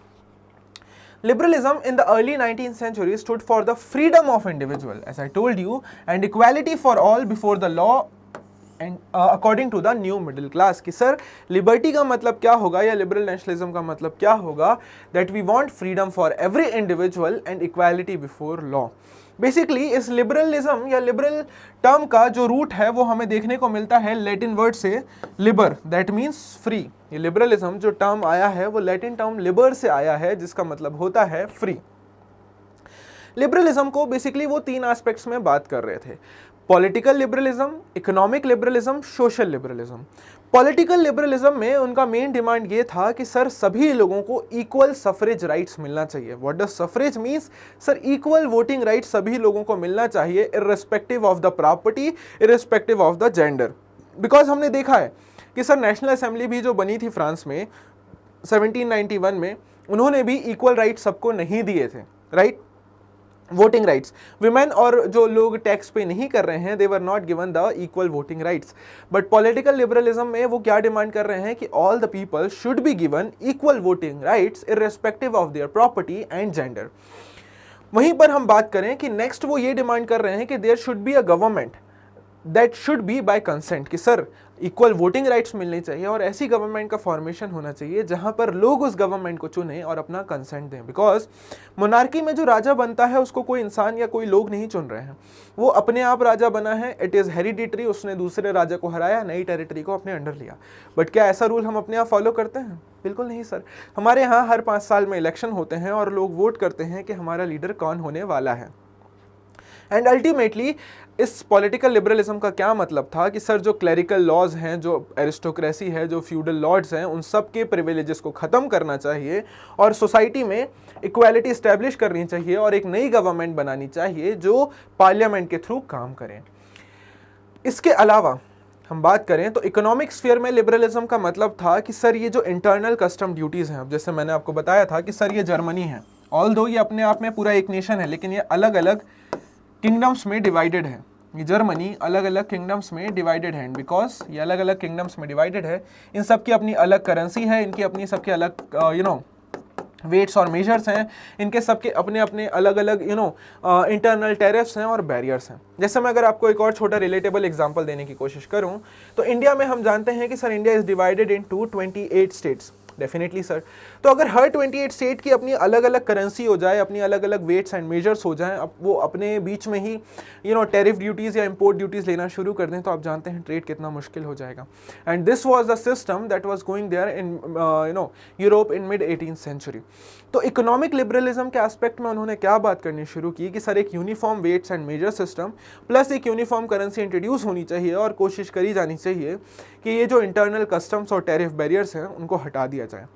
liberalism in the early 19th century stood for the freedom of individual, as I told you, and equality for all before the law and according to the new middle class। कि sir liberty का मतलब क्या होगा या liberal nationalism का मतलब क्या होगा? That we want freedom for every individual and equality before law. Basically इस लिबरलिज्म या लिबरल टर्म का जो रूट है वो हमें देखने को मिलता है लैटिन वर्ड से लिबर, दैट मीन्स फ्री। ये लिबरलिज्म जो टर्म आया है वो लैटिन टर्म लिबर से आया है, जिसका मतलब होता है फ्री। लिबरलिज्म को बेसिकली वो तीन एस्पेक्ट्स में बात कर रहे थे, political liberalism, economic liberalism, social liberalism. Political liberalism में उनका मेन डिमांड ये था कि सर सभी लोगों को इक्वल सफरेज राइट्स मिलना चाहिए। What does suffrage means? Sir equal voting rights सभी लोगों को मिलना चाहिए, irrespective of the property, irrespective of the gender. Because हमने देखा है कि सर नेशनल असेंबली भी जो बनी थी फ्रांस में 1791 में, उन्होंने भी इक्वल राइट्स सबको नहीं दिए थे, राइट? वोटिंग राइट्स, विमेन और जो लोग टैक्स पे नहीं कर रहे हैं, they were not given the equal voting rights. But political liberalism में वो क्या डिमांड कर रहे हैं कि all the people should be given equal voting rights irrespective of their property and gender. वहीं पर हम बात करें कि नेक्स्ट वो ये डिमांड कर रहे हैं कि there should be a government that should be by consent, कि सर इक्वल वोटिंग राइट्स मिलनी चाहिए और ऐसी गवर्नमेंट का फॉर्मेशन होना चाहिए जहां पर लोग उस गवर्नमेंट को चुने और अपना कंसेंट दें। बिकॉज मोनार्की में जो राजा बनता है उसको कोई इंसान या कोई लोग नहीं चुन रहे हैं, वो अपने आप राजा बना है, इट इज़ हेरिडिटरी, उसने दूसरे राजा को हराया, नई टेरिटरी को अपने अंडर लिया। बट क्या ऐसा रूल हम अपने आप फॉलो करते हैं? बिल्कुल नहीं सर। हमारे यहाँ हर 5 साल में इलेक्शन होते हैं और लोग वोट करते हैं कि हमारा लीडर कौन होने वाला है। एंड अल्टीमेटली इस पॉलिटिकल लिबरलिज्म का क्या मतलब था कि सर जो क्लरिकल लॉज हैं, जो एरिस्टोक्रेसी है, जो फ्यूडल लॉर्ड्स हैं, उन सब के प्रिविलेजेस को ख़त्म करना चाहिए और सोसाइटी में इक्वालिटी इस्टेब्लिश करनी चाहिए और एक नई गवर्नमेंट बनानी चाहिए जो पार्लियामेंट के थ्रू काम करें। इसके अलावा हम बात करें तो इकोनॉमिक स्फीयर में लिबरलिज्म का मतलब था कि सर ये जो इंटरनल कस्टम ड्यूटीज़ हैं, अब जैसे मैंने आपको बताया था कि सर ये जर्मनी है, ऑल्दो ये अपने आप में पूरा एक नेशन है, लेकिन ये अलग अलग किंगडम्स में डिवाइडेड है। ये जर्मनी अलग अलग किंगडम्स में डिवाइडेड है, बिकॉज ये अलग अलग किंगडम्स में डिवाइडेड है, इन सब की अपनी अलग करेंसी है, इनकी अपनी सबके अलग वेट्स और मेजर्स हैं, इनके सबके अपने अपने अलग अलग इंटरनल टैरिफ्स हैं और बैरियर्स हैं। जैसे मैं अगर आपको एक और छोटा रिलेटेबल एग्जांपल देने की कोशिश करूं तो इंडिया में हम जानते हैं कि sir India is divided into 28 states. Definitely sir, तो अगर हर 28 स्टेट की अपनी अलग अलग करेंसी हो जाए, अपनी अलग अलग वेट्स एंड मेजर्स हो जाएं, अब वो अपने बीच में ही टैरिफ ड्यूटीज़ या इंपोर्ट ड्यूटीज़ लेना शुरू कर दें, तो आप जानते हैं ट्रेड कितना मुश्किल हो जाएगा। And this was the system that was going there in Europe in mid 18th century. तो इकोनॉमिक लिबरलिज्म के एस्पेक्ट में उन्होंने क्या बात करनी शुरू की कि सर एक uniform weights and measure system plus एक यूनिफॉर्म करेंसी इंट्रोड्यूस होनी चाहिए और कोशिश करी जानी चाहिए कि ये जो इंटरनल कस्टम्स और टैरिफ बैरियर्स हैं उनको हटा दिया जाए।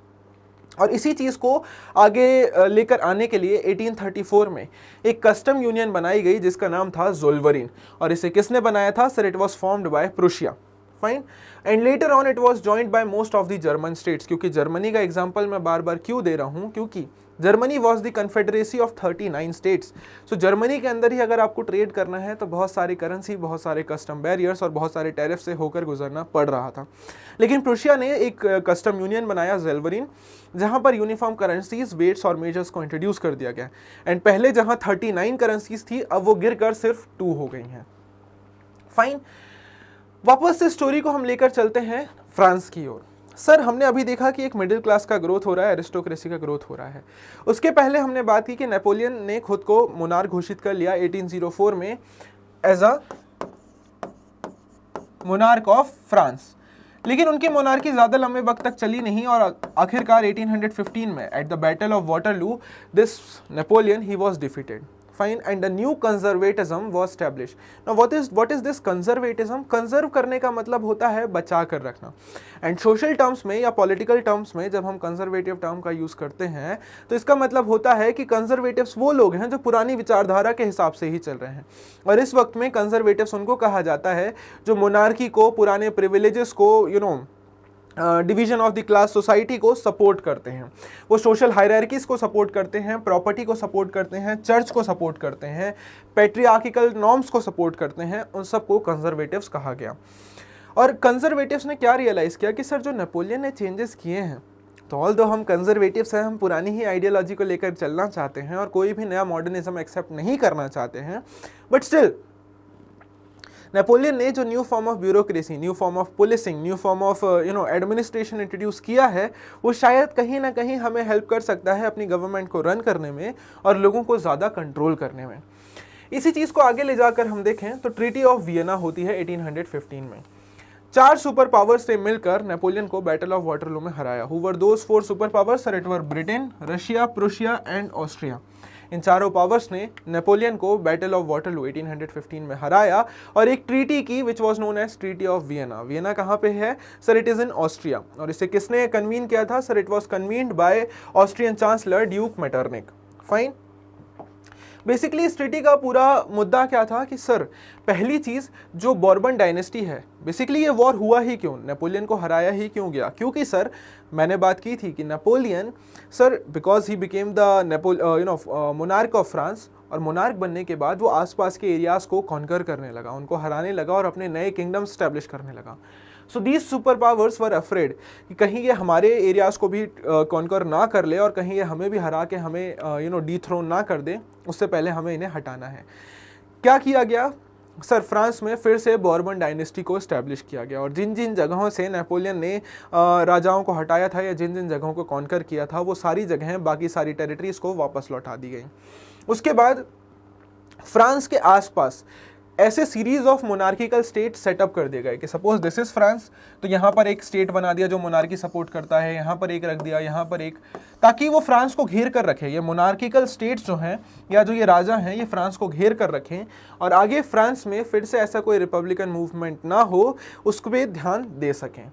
और इसी चीज़ को आगे लेकर आने के लिए 1834 में एक कस्टम यूनियन बनाई गई जिसका नाम था ज़ोल्वरिन। और इसे किसने बनाया था? Sir it was formed by Prussia. Fine. And later on it was joined by most of the German states. क्योंकि जर्मनी का एग्जाम्पल मैं बार बार क्यों दे रहा हूँ, क्योंकि Germany was the confederacy of 39 states. So Germany के अंदर ही अगर आपको ट्रेड करना है तो बहुत सारी करेंसी, बहुत सारे कस्टम बैरियर्स और बहुत सारे टैरिफ से होकर गुजरना पड़ रहा था। लेकिन प्रूशिया ने एक कस्टम यूनियन बनाया ज़ोल्वरिन, जहां पर यूनिफॉर्म करेंसीज, वेट्स और मेजर्स को इंट्रोड्यूस कर दिया गया। एंड पहले जहां 39 करेंसीज थी अब वो गिरकर सिर्फ 2 हो गई हैं। फाइन। वापस से स्टोरी को हम लेकर चलते हैं फ्रांस की ओर। सर हमने अभी देखा कि एक मिडिल क्लास का ग्रोथ हो रहा है, एरिस्टोक्रेसी का ग्रोथ हो रहा है। उसके पहले हमने बात की कि नेपोलियन ने खुद को मोनार्क घोषित कर लिया 1804 में as a monarch of France. लेकिन उनकी मोनार्की ज़्यादा लंबे वक्त तक चली नहीं और आखिरकार 1815 में at the battle of Waterloo this Napoleon he was defeated. Fine. And the new conservatism was establish. Now what is this conservatism? Conserve करने का मतलब होता है बचा कर रखना। एंड सोशल टर्म्स में या पॉलिटिकल टर्म्स में जब हम कंजर्वेटिव टर्म का यूज़ करते हैं तो इसका मतलब होता है कि कंजर्वेटिव्स वो लोग हैं जो पुरानी विचारधारा के हिसाब से ही चल रहे हैं। और इस वक्त में कंजर्वेटिव्स उनको कहा जाता है जो मोनार्की को, पुराने प्रिविलेजेस को, division of the class society को सपोर्ट करते हैं। वो सोशल हायरार्कीज को सपोर्ट करते हैं, प्रॉपर्टी को सपोर्ट करते हैं, चर्च को सपोर्ट करते हैं, पैट्रियार्किकल नॉर्म्स को सपोर्ट करते हैं, उन सबको कंजर्वेटिव्स कहा गया। और कंजर्वेटिव्स ने क्या रियलाइज़ किया कि सर जो नेपोलियन ने चेंजेस किए हैं, तो ऑल्दो हम कंजर्वेटिव्स हैं, हम पुरानी ही आइडियोलॉजी को लेकर चलना चाहते हैं और कोई भी नया मॉडर्निज्म एक्सेप्ट नहीं करना चाहते हैं, बट स्टिल नेपोलियन ने जो new form of bureaucracy, new form of policing, new form of administration introduce किया है, वो शायद कहीं ना कहीं हमें हेल्प कर सकता है अपनी गवर्नमेंट को रन करने में और लोगों को ज़्यादा कंट्रोल करने में। इसी चीज़ को आगे ले जाकर हम देखें तो ट्रीटी ऑफ वियना होती है 1815 में। 4 सुपर पावर्स ने मिलकर नेपोलियन को बैटल ऑफ वाटरलू में हराया। Who were those 4 super powers? Sir it were Britain, Russia, Prussia and Austria. इन चारों पावर्स ने नेपोलियन को बैटल ऑफ वाटरलू 1815 में हराया और एक ट्रीटी की which was known as treaty of Vienna. Vienna कहाँ पे है? Sir it is in Austria. और इसे किसने कन्वीन किया था? Sir it was convened by Austrian chancellor duke Metternich. Fine. Basically इस ट्रीटी का पूरा मुद्दा क्या था कि सर पहली चीज़ जो बॉर्बन डायनेस्टी है, बेसिकली ये वॉर हुआ ही क्यों, नेपोलियन को हराया ही क्यों गया? क्योंकि सर मैंने बात की थी कि Napoleon sir because he became the monarch of France, और मोनार्क बनने के बाद वो आसपास के एरियाज़ को कॉन्कर करने लगा, उनको हराने लगा और अपने नए किंगडम स्टैब्लिश करने लगा। So these super powers were afraid कि कहीं ये हमारे एरियाज़ को भी कॉन्कर ना कर ले और कहीं ये हमें भी हरा के हमें डीथ्रोन ना कर दे, उससे पहले हमें इन्हें हटाना है। क्या किया गया? सर फ्रांस में फिर से बॉर्बन डायनेस्टी को इस्टेब्लिश किया गया और जिन जिन जगहों से नेपोलियन ने राजाओं को हटाया था या जिन जिन जगहों को कॉन्कर किया था वो सारी जगहें, बाकी सारी टेरिटरीज को वापस लौटा दी गई। उसके बाद फ्रांस के आसपास ऐसे series of monarchical state setup कर दिए गए कि सपोज दिस इज फ्रांस, तो यहाँ पर एक स्टेट बना दिया जो मोनार्की सपोर्ट करता है, यहाँ पर एक रख दिया, यहाँ पर एक, ताकि वो फ्रांस को घेर कर रखे। ये मोनार्किकल स्टेट्स जो हैं या जो ये राजा हैं ये फ्रांस को घेर कर रखें और आगे फ्रांस में फिर से ऐसा कोई रिपब्लिकन मूवमेंट ना हो, उसको भी ध्यान दे सकें।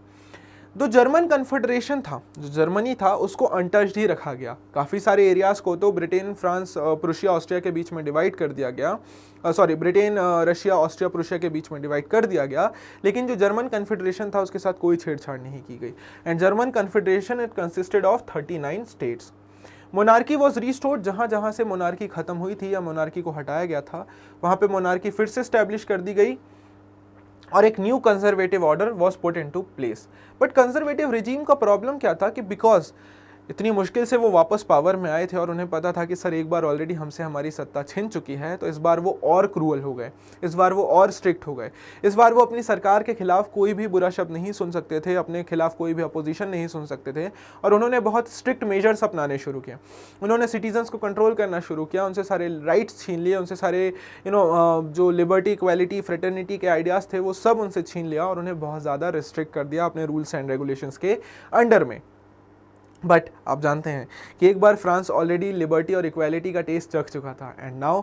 जो जर्मन कन्फेडरेशन था, जो जर्मनी था, उसको अनटच्ड ही रखा गया। काफ़ी सारे एरियाज़ को तो ब्रिटेन, फ्रांस, प्रुशिया, ऑस्ट्रिया के बीच में डिवाइड कर दिया गया, ब्रिटेन, रशिया, ऑस्ट्रिया, प्रुशिया के बीच में डिवाइड कर दिया गया, लेकिन जो जर्मन कन्फेडरेशन था उसके साथ कोई छेड़छाड़ नहीं की गई। And German confederation it consisted of 39 states. Monarchy was restored, जहाँ जहाँ से मोनार्की खत्म हुई थी या मोनार्की को हटाया गया था वहाँ पे मोनार्की फिर से स्टैब्लिश कर दी गई और एक new conservative order was put into place. But conservative regime का प्रॉब्लम क्या था कि बिकॉज इतनी मुश्किल से वो वापस पावर में आए थे और उन्हें पता था कि सर एक बार ऑलरेडी हमसे हमारी सत्ता छिन चुकी है, तो इस बार वो और क्रूअल हो गए, इस बार वो और स्ट्रिक्ट हो गए। इस बार वो अपनी सरकार के खिलाफ कोई भी बुरा शब्द नहीं सुन सकते थे, अपने खिलाफ कोई भी अपोजिशन नहीं सुन सकते थे और उन्होंने बहुत स्ट्रिक्ट मेजर्स अपनाने शुरू किए। उन्होंने सिटीजन्स को कंट्रोल करना शुरू किया, उनसे सारे राइट्स छीन लिए, उनसे सारे जो लिबर्टी, इक्वालिटी, फ्रेटर्निटी के आइडियाज़ थे वो सब उनसे छीन लिया और उन्हें बहुत ज़्यादा रिस्ट्रिक्ट कर दिया अपने रूल्स एंड रेगुलेशंस के अंडर में। बट आप जानते हैं कि एक बार फ्रांस ऑलरेडी लिबर्टी और इक्वालिटी का टेस्ट चख चुका था and now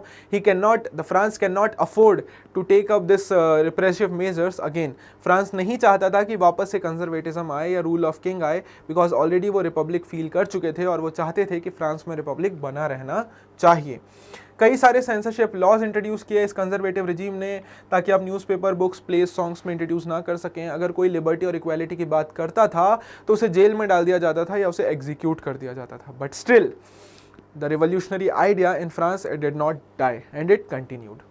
France can not afford to take up this repressive measures again. France नहीं चाहता था कि वापस से कंजर्वेटिज्म आए या रूल ऑफ किंग आए, बिकॉज ऑलरेडी वो रिपब्लिक फील कर चुके थे और वो चाहते थे कि फ्रांस में रिपब्लिक बना रहना चाहिए। कई सारे सेंसरशिप लॉज इंट्रोड्यूस किए इस कंजर्वेटिव रिजीम ने ताकि आप न्यूज़पेपर, बुक्स, प्लेस, सॉन्ग्स में इंट्रोड्यूस ना कर सकें। अगर कोई लिबर्टी और इक्वालिटी की बात करता था तो उसे जेल में डाल दिया जाता था या उसे एग्जीक्यूट कर दिया जाता था। But still the revolutionary idea in France it did not die and it continued.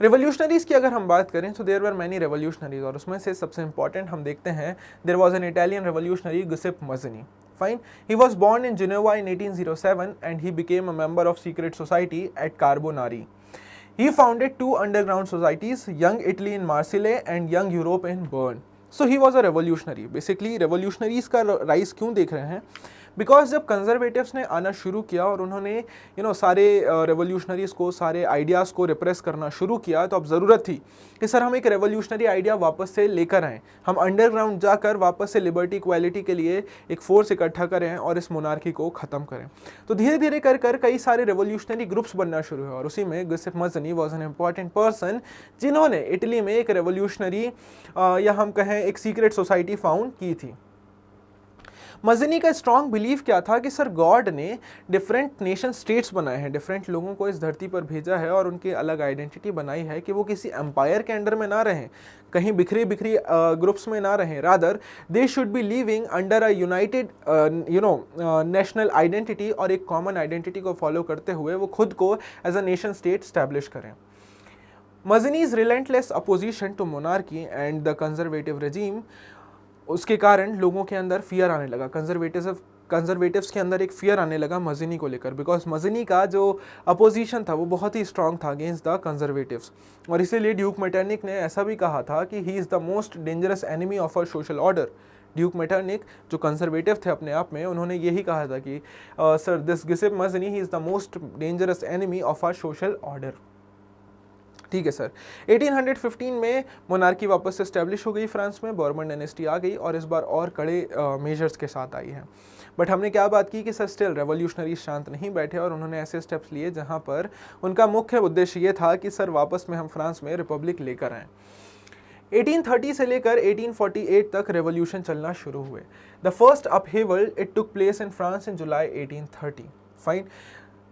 Revolutionaries की अगर हम बात करें तो देयर वर मैनी रिवोल्यूशनरीज और उसमें से सबसे इंपॉर्टेंट हम देखते हैं there was an Italian revolutionary Giuseppe Mazzini. Fine. He was born in Genoa in 1807 and he became a member of secret society at Carbonari. He founded two underground societies, Young Italy in Marseille and Young Europe in Bern. So he was a revolutionary. Basically revolutionaries का rise क्यों देख रहे हैं? Because जब conservatives ने आना शुरू किया और उन्होंने सारे रेवोल्यूशनरीज को, सारे आइडियाज़ को रिप्रेस करना शुरू किया, तो अब ज़रूरत थी कि सर हम एक रेवोल्यूशनरी आइडिया वापस से लेकर आएँ, हम अंडरग्राउंड जाकर वापस से लिबर्टी, इक्वालिटी के लिए एक फोर्स इकट्ठा करें और इस मोनार्की को ख़त्म करें। तो धीरे धीरे कर कई सारे रेवोल्यूशनरी ग्रुप्स बनना शुरू हुए और उसी में Giuseppe मज़नी was an important person जिन्होंने इटली में एक रेवोल्यूशनरी या हम कहें एक सीक्रेट सोसाइटी फाउंड की थी। मज़नी का स्ट्रॉन्ग बिलीव क्या था कि सर गॉड ने डिफरेंट नेशन स्टेट्स बनाए हैं, डिफरेंट लोगों को इस धरती पर भेजा है और उनकी अलग आइडेंटिटी बनाई है कि वो किसी एम्पायर के अंडर में ना रहें, कहीं बिखरी बिखरी ग्रुप्स में ना रहें, rather they should be living under a United national identity और एक कॉमन आइडेंटिटी को फॉलो करते हुए वो खुद को as a nation state establish करें। Mazzini's relentless opposition to monarchy and the conservative regime, उसके कारण लोगों के अंदर फियर आने लगा, कंजर्वेटिव्स के अंदर एक फियर आने लगा मज़नी को लेकर, बिकॉज मज़नी का जो अपोजिशन था वो बहुत ही स्ट्रॉन्ग था अगेंस्ट द कंजर्वेटिव्स और इसीलिए ड्यूक मेटरनिक ने ऐसा भी कहा था कि he is the most dangerous enemy of a social order. Duke Metternich जो कंजर्वेटिव थे अपने आप में, उन्होंने यही कहा था कि sir this Giuseppe Mazzini he is the most dangerous enemy of a social order. ठीक है सर। 1815 में मोनार्की वापस से स्टैब्लिश हो गई फ्रांस में, बॉर्बन डायनेस्टी आ गई और इस बार और कड़े मेजर्स के साथ आई है। बट हमने क्या बात की कि सर स्टिल रेवोल्यूशनरी शांत नहीं बैठे और उन्होंने ऐसे स्टेप्स लिए जहां पर उनका मुख्य उद्देश्य ये था कि सर वापस में हम फ्रांस में रिपब्लिक लेकर आएँ। 1830 से लेकर 1848 तक रेवोल्यूशन चलना शुरू हुए। The first upheaval it took place in France in July 1830। Fine.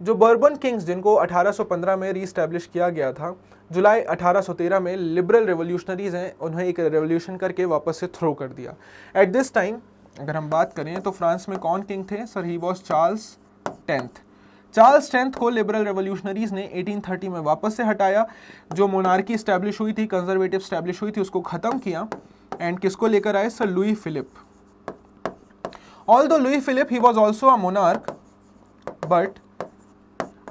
जो बर्बन किंग्स जिनको 1815 में रीस्टैब्लिश किया गया था, जुलाई 1813 में लिबरल रेवोल्यूशनरीज हैं, उन्हें एक रेवोल्यूशन करके वापस से थ्रो कर दिया। एट दिस टाइम अगर हम बात करें तो फ्रांस में कौन किंग थे? Sir he was Charles 10th। Charles 10th को लिबरल रेवोल्यूशनरीज ने 1830 में वापस से हटाया। जो मोनार्की स्टैब्लिश हुई थी, कंजर्वेटिव स्टैब्लिश हुई थी, उसको ख़त्म किया एंड किसको लेकर आए? Sir Louis Philippe. Although Louis Philippe he was also a monarch, but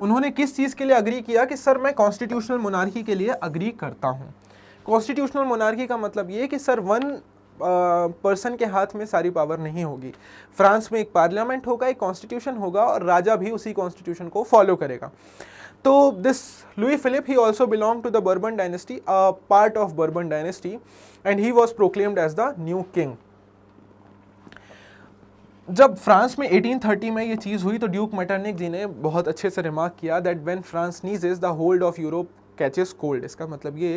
उन्होंने किस चीज़ के लिए अग्री किया कि सर मैं कॉन्स्टिट्यूशनल मोनार्की के लिए अग्री करता हूँ। कॉन्स्टिट्यूशनल मोनार्की का मतलब ये कि सर वन पर्सन के हाथ में सारी पावर नहीं होगी। फ्रांस में एक पार्लियामेंट होगा, एक कॉन्स्टिट्यूशन होगा और राजा भी उसी कॉन्स्टिट्यूशन को फॉलो करेगा। तो this Louis Philippe he also belong to the Bourbon dynasty, a part of Bourbon dynasty, and he was proclaimed as the new king. जब फ्रांस में 1830 में ये चीज़ हुई तो ड्यूक मेटरनिक जी ने बहुत अच्छे से रिमार्क किया that when France नीजेस the whole of Europe catches cold. इसका मतलब ये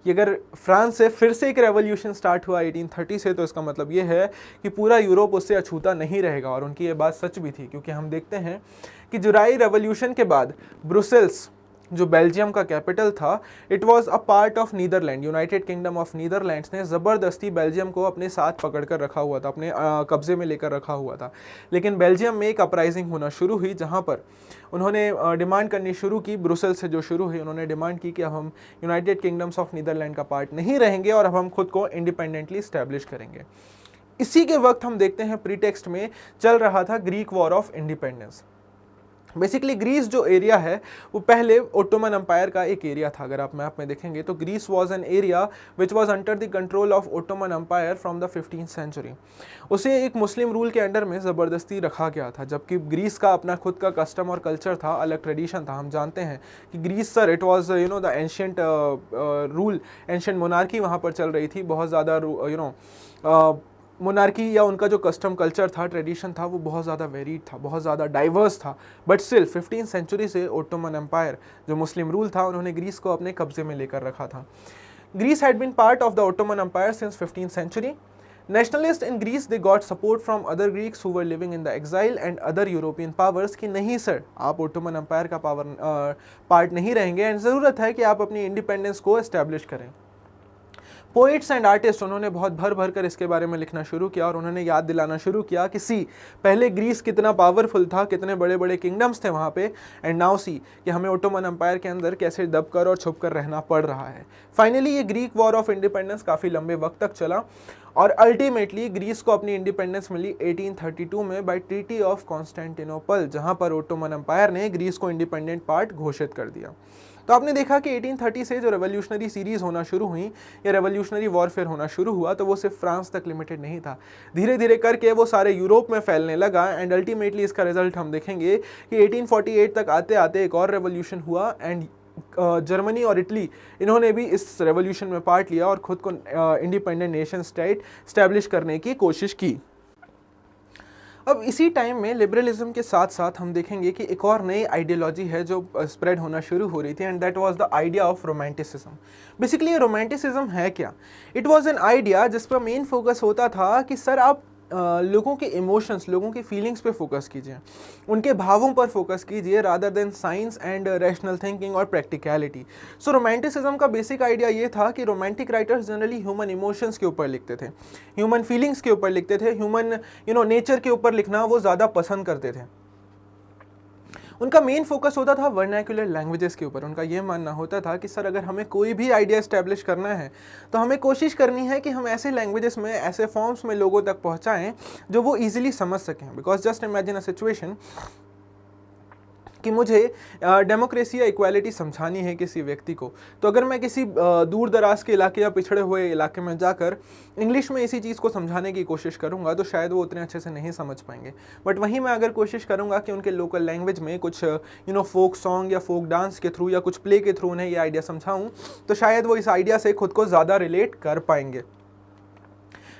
अगर फ्रांस से फिर से एक रेवोल्यूशन स्टार्ट हुआ 1830 से, तो इसका मतलब ये है कि पूरा यूरोप उससे अछूता नहीं रहेगा। और उनकी ये बात सच भी थी, क्योंकि हम देखते हैं कि जुलाई रेवोल्यूशन के बाद ब्रुसेल्स जो बेल्जियम का कैपिटल था, it was a part of Netherland. United Kingdom of Netherlands ने ज़बरदस्ती बेल्जियम को अपने साथ पकड़ कर रखा हुआ था, अपने कब्जे में लेकर रखा हुआ था। लेकिन बेल्जियम में एक अपराइजिंग होना शुरू हुई, जहां पर उन्होंने डिमांड करनी शुरू की, ब्रुसेल से जो शुरू हुई, उन्होंने डिमांड की कि अब हम यूनाइटेड किंगडम्स ऑफ नीदरलैंड का पार्ट नहीं रहेंगे और अब हम खुद को इंडिपेंडेंटली स्टैब्लिश करेंगे। इसी के वक्त हम देखते हैं प्रीटेक्स्ट में चल रहा था Greek war of independence. Basically Greece जो एरिया है वो पहले ओटोमन एम्पायर का एक एरिया था। अगर आप मैप में देखेंगे तो Greece was an area which was under the control of Ottoman empire from the 15th century. उसे एक मुस्लिम रूल के अंडर में ज़बरदस्ती रखा गया था, जबकि ग्रीस का अपना खुद का कस्टम और कल्चर था, अलग ट्रेडिशन था। हम जानते हैं कि Greece sir it was the ancient rule, ancient monarchy वहाँ पर चल रही थी। बहुत ज़्यादा मोनार्की या उनका जो कस्टम कल्चर था, ट्रेडिशन था, वो बहुत ज़्यादा वेरीड था, बहुत ज़्यादा डाइवर्स था। बट स्टिल 15th सेंचुरी से ओटोमन एम्पायर जो मुस्लिम रूल था, उन्होंने ग्रीस को अपने कब्जे में लेकर रखा था। Greece had been part of the Ottoman empire since 15th century. Nationalist in Greece they got support from other Greeks who were living in the exile and other European powers कि नहीं sir, आप Ottoman empire का part नहीं रहेंगे and ज़रूरत है कि आप अपनी इंडिपेंडेंस को एस्टैब्लिश करें। पोइट्स एंड आर्टिस्ट उन्होंने बहुत भर भर कर इसके बारे में लिखना शुरू किया और उन्होंने याद दिलाना शुरू किया कि सी पहले ग्रीस कितना पावरफुल था, कितने बड़े बड़े किंगडम्स थे वहाँ पे, एंड नाउ सी कि हमें ओटोमन एम्पायर के अंदर कैसे दब कर और छुप कर रहना पड़ रहा है। फाइनली ये ग्रीक वॉर ऑफ इंडिपेंडेंस काफ़ी लंबे वक्त तक चला और अल्टीमेटली ग्रीस को अपनी इंडिपेंडेंस मिली 1832 में बाय ट्रीटी ऑफ कॉन्स्टेंटिनोपल, जहाँ पर ओटोमन एम्पायर ने ग्रीस को इंडिपेंडेंट पार्ट घोषित कर दिया। तो आपने देखा कि 1830 से जो रेवोल्यूशनरी सीरीज़ होना शुरू हुई या रेवोल्यूशनरी वॉरफेयर होना शुरू हुआ, तो वो सिर्फ फ्रांस तक लिमिटेड नहीं था। धीरे धीरे करके वो सारे यूरोप में फैलने लगा एंड अल्टीमेटली इसका रिजल्ट हम देखेंगे कि 1848 तक आते आते एक और रेवोल्यूशन हुआ एंड जर्मनी और इटली इन्होंने भी इस रेवोल्यूशन में पार्ट लिया और खुद को इंडिपेंडेंट नेशन स्टेट स्टैब्लिश करने की कोशिश की। अब इसी टाइम में लिबरलिज्म के साथ साथ हम देखेंगे कि एक और नई आइडियोलॉजी है जो स्प्रेड होना शुरू हो रही थी and that was the idea of romanticism. Basically ये रोमांटिसिज्म है क्या? इट वाज एन आइडिया जिस पर मेन फोकस होता था कि सर आप लोगों के इमोशंस, लोगों की फीलिंग्स पे फोकस कीजिए, उनके भावों पर फोकस कीजिए rather than science and rational thinking और प्रैक्टिकलिटी। सो रोमांटिसिज्म का बेसिक आइडिया ये था कि romantic writers generally human emotions के ऊपर लिखते थे, ह्यूमन फीलिंग्स के ऊपर लिखते थे, ह्यूमन नेचर के ऊपर लिखना वो ज़्यादा पसंद करते थे। उनका मेन फोकस होता था वर्नाक्युलर लैंग्वेजेस के ऊपर। उनका ये मानना होता था कि सर अगर हमें कोई भी आइडिया इस्टेब्लिश करना है तो हमें कोशिश करनी है कि हम ऐसे लैंग्वेजेस में, ऐसे फॉर्म्स में लोगों तक पहुंचाएं जो वो इजीली समझ सकें। Because just imagine a situation कि मुझे डेमोक्रेसी या इक्वालिटी समझानी है किसी व्यक्ति को, तो अगर मैं किसी दूर दराज के इलाके या पिछड़े हुए इलाके में जाकर इंग्लिश में इसी चीज़ को समझाने की कोशिश करूंगा तो शायद वो उतने अच्छे से नहीं समझ पाएंगे। बट वहीं मैं अगर कोशिश करूंगा कि उनके लोकल लैंग्वेज में कुछ फोक सॉन्ग या फोक डांस के थ्रू या कुछ प्ले के थ्रू उन्हें ये आइडिया समझाऊँ, तो शायद वो इस आइडिया से खुद को ज़्यादा रिलेट कर पाएंगे।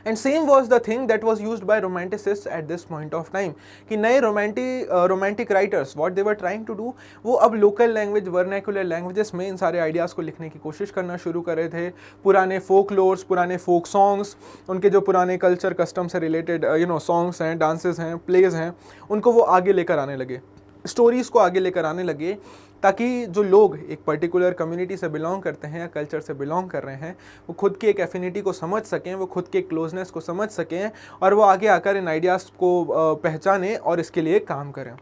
And same was the thing that was used by romanticist at this point of time कि नए romantic writers what they were trying to do, वो अब लोकल लैंग्वेज, वर्नाक्युलर लैंग्वेजेस में इन सारे आइडियाज़ को लिखने की कोशिश करना शुरू कर रहे थे। पुराने फोक लोर्स, पुराने फोक सॉन्ग्स, उनके जो पुराने कल्चर कस्टम से रिलेटेड सॉन्ग्स हैं, डांसेस हैं, प्लेज हैं, उनको वो आगे लेकर आने लगे, स्टोरीज़ को आगे लेकर आने लगे, ताकि जो लोग एक पर्टिकुलर कम्युनिटी से बिलोंग करते हैं या कल्चर से बिलोंग कर रहे हैं वो खुद की एक एफिनिटी को समझ सकें, वो खुद के क्लोजनेस को समझ सकें और वो आगे आकर इन आइडियाज़ को पहचानें और इसके लिए काम करें।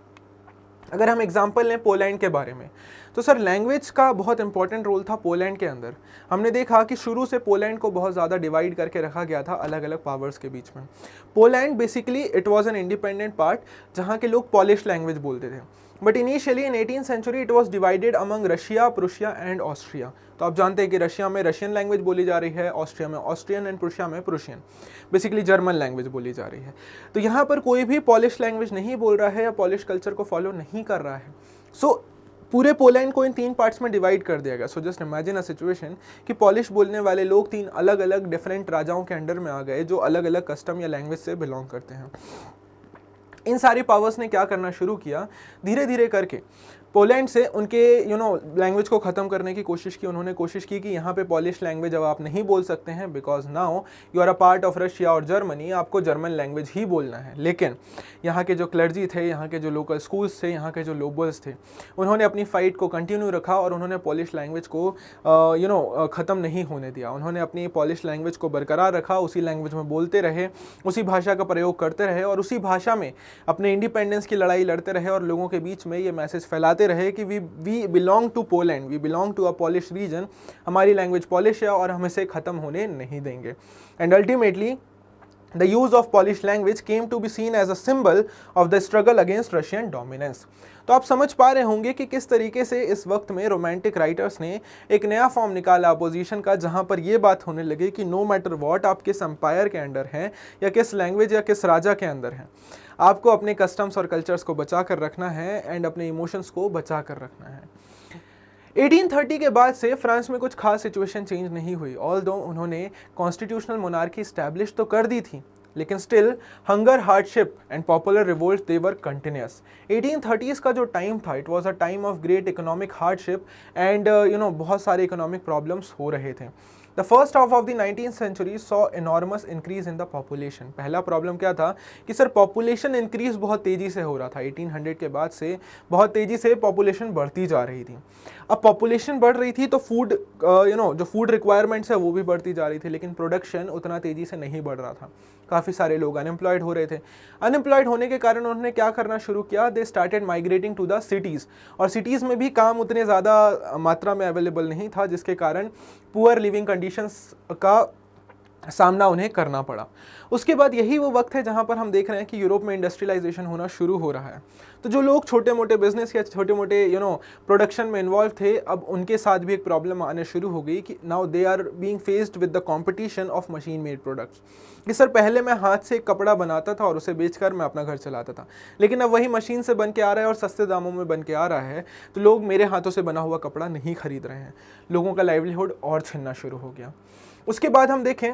अगर हम एग्जांपल लें पोलैंड के बारे में, तो सर लैंग्वेज का बहुत इंपॉर्टेंट रोल था पोलैंड के अंदर। हमने देखा कि शुरू से पोलैंड को बहुत ज़्यादा डिवाइड करके रखा गया था अलग अलग पावर्स के बीच में। Poland basically it was an independent part जहाँ के लोग पॉलिश लैंग्वेज बोलते थे। But initially in 18th century it was divided among Russia, Prussia and Austria. तो आप जानते हैं कि रशिया में रशियन लैंग्वेज बोली जा रही है, ऑस्ट्रिया में ऑस्ट्रियन एंड प्रुशिया में प्रुशियन, बेसिकली जर्मन लैंग्वेज बोली जा रही है। तो यहाँ पर कोई भी पॉलिश लैंग्वेज नहीं बोल रहा है या पॉलिश कल्चर को फॉलो नहीं कर रहा है। सो पूरे पोलैंड को इन 3 पार्ट्स में डिवाइड कर दिया गया। So just imagine a situation कि पॉलिश बोलने वाले लोग 3 अलग अलग डिफरेंट राजाओं के अंडर में आ गए जो अलग अलग कस्टम या लैंग्वेज से बिलोंग करते हैं। इन सारी पावर्स ने क्या करना शुरू किया, धीरे धीरे करके पोलैंड से उनके लैंग्वेज को ख़त्म करने की कोशिश की। उन्होंने कोशिश की कि यहाँ पे पॉलिश लैंग्वेज अब आप नहीं बोल सकते हैं, because now you are a part of Russia और जर्मनी, आपको जर्मन लैंग्वेज ही बोलना है। लेकिन यहाँ के जो क्लर्जी थे, यहाँ के जो लोकल स्कूल्स थे, यहाँ के जो नोबल्स थे, उन्होंने अपनी फ़ाइट को कंटिन्यू रखा और उन्होंने पॉलिश लैंग्वेज को ख़त्म नहीं होने दिया। उन्होंने अपनी पॉलिश लैंग्वेज को बरकरार रखा, उसी लैंग्वेज में बोलते रहे, उसी भाषा का प्रयोग करते रहे और उसी भाषा में अपने इंडिपेंडेंस की लड़ाई लड़ते रहे और लोगों के बीच में ये मैसेज फैलाते रहे कि we belong to Poland, we belong to a Polish region, हमारी लैंग्वेज पॉलिश है और हम इसे ख़त्म होने नहीं देंगे। And ultimately the use of Polish language came to be seen as a symbol of the struggle against Russian dominance। तो आप समझ पा रहे होंगे कि किस तरीके से इस वक्त में रोमांटिक राइटर्स ने एक नया फॉर्म निकाला अपोजिशन का, जहां पर यह बात होने लगी कि नो मैटर वॉट आप किस एम्पायर के अंडर हैं या किस लैंग्वेज या किस राजा के अंदर हैं, आपको अपने कस्टम्स और कल्चर्स को बचा कर रखना है एंड अपने इमोशंस को बचा कर रखना है। 1830 के बाद से फ्रांस में कुछ खास सिचुएशन चेंज नहीं हुई। ऑल्दो उन्होंने कॉन्स्टिट्यूशनल मोनार्की इस्टेब्लिश तो कर दी थी, लेकिन still hunger, hardship and popular revolt they were continues. 1830s का जो टाइम था, it was a time of great economic hardship and बहुत सारे इकोनॉमिक प्रॉब्लम्स हो रहे थे। The first half of the 19th century saw enormous increase in the population. पहला problem क्या था कि सर पॉपुलेशन इंक्रीज बहुत तेज़ी से हो रहा था। 1800 के बाद से बहुत तेज़ी से पॉपुलेशन बढ़ती जा रही थी। अब पॉपुलेशन बढ़ रही थी तो फूड जो फूड रिक्वायरमेंट्स है वो भी बढ़ती जा रही थी, लेकिन प्रोडक्शन उतना तेज़ी से नहीं बढ़ रहा था। काफ़ी सारे लोग अनएम्प्लॉयड हो रहे थे। अनएम्प्लॉयड होने के कारण उन्होंने क्या करना शुरू किया, they started migrating to the cities. और सिटीज़ में भी काम उतने ज़्यादा मात्रा में अवेलेबल नहीं था, जिसके कारण पुअर लिविंग कंडीशंस का सामना उन्हें करना पड़ा। उसके बाद यही वो वक्त है जहाँ पर हम देख रहे हैं कि यूरोप में इंडस्ट्रियलाइजेशन होना शुरू हो रहा है। तो जो लोग छोटे मोटे बिजनेस या छोटे मोटे प्रोडक्शन में इन्वॉल्व थे, अब उनके साथ भी एक प्रॉब्लम आने शुरू हो गई कि now they are being faced with the competition of machine made products. कि सर पहले मैं हाथ से कपड़ा बनाता था और उसे बेचकर मैं अपना घर चलाता था, लेकिन अब वही मशीन से बन के आ रहा है और सस्ते दामों में बन के आ रहा है, तो लोग मेरे हाथों से बना हुआ कपड़ा नहीं खरीद रहे हैं। लोगों का लाइवलीहुड और छिनना शुरू हो गया। उसके बाद हम देखें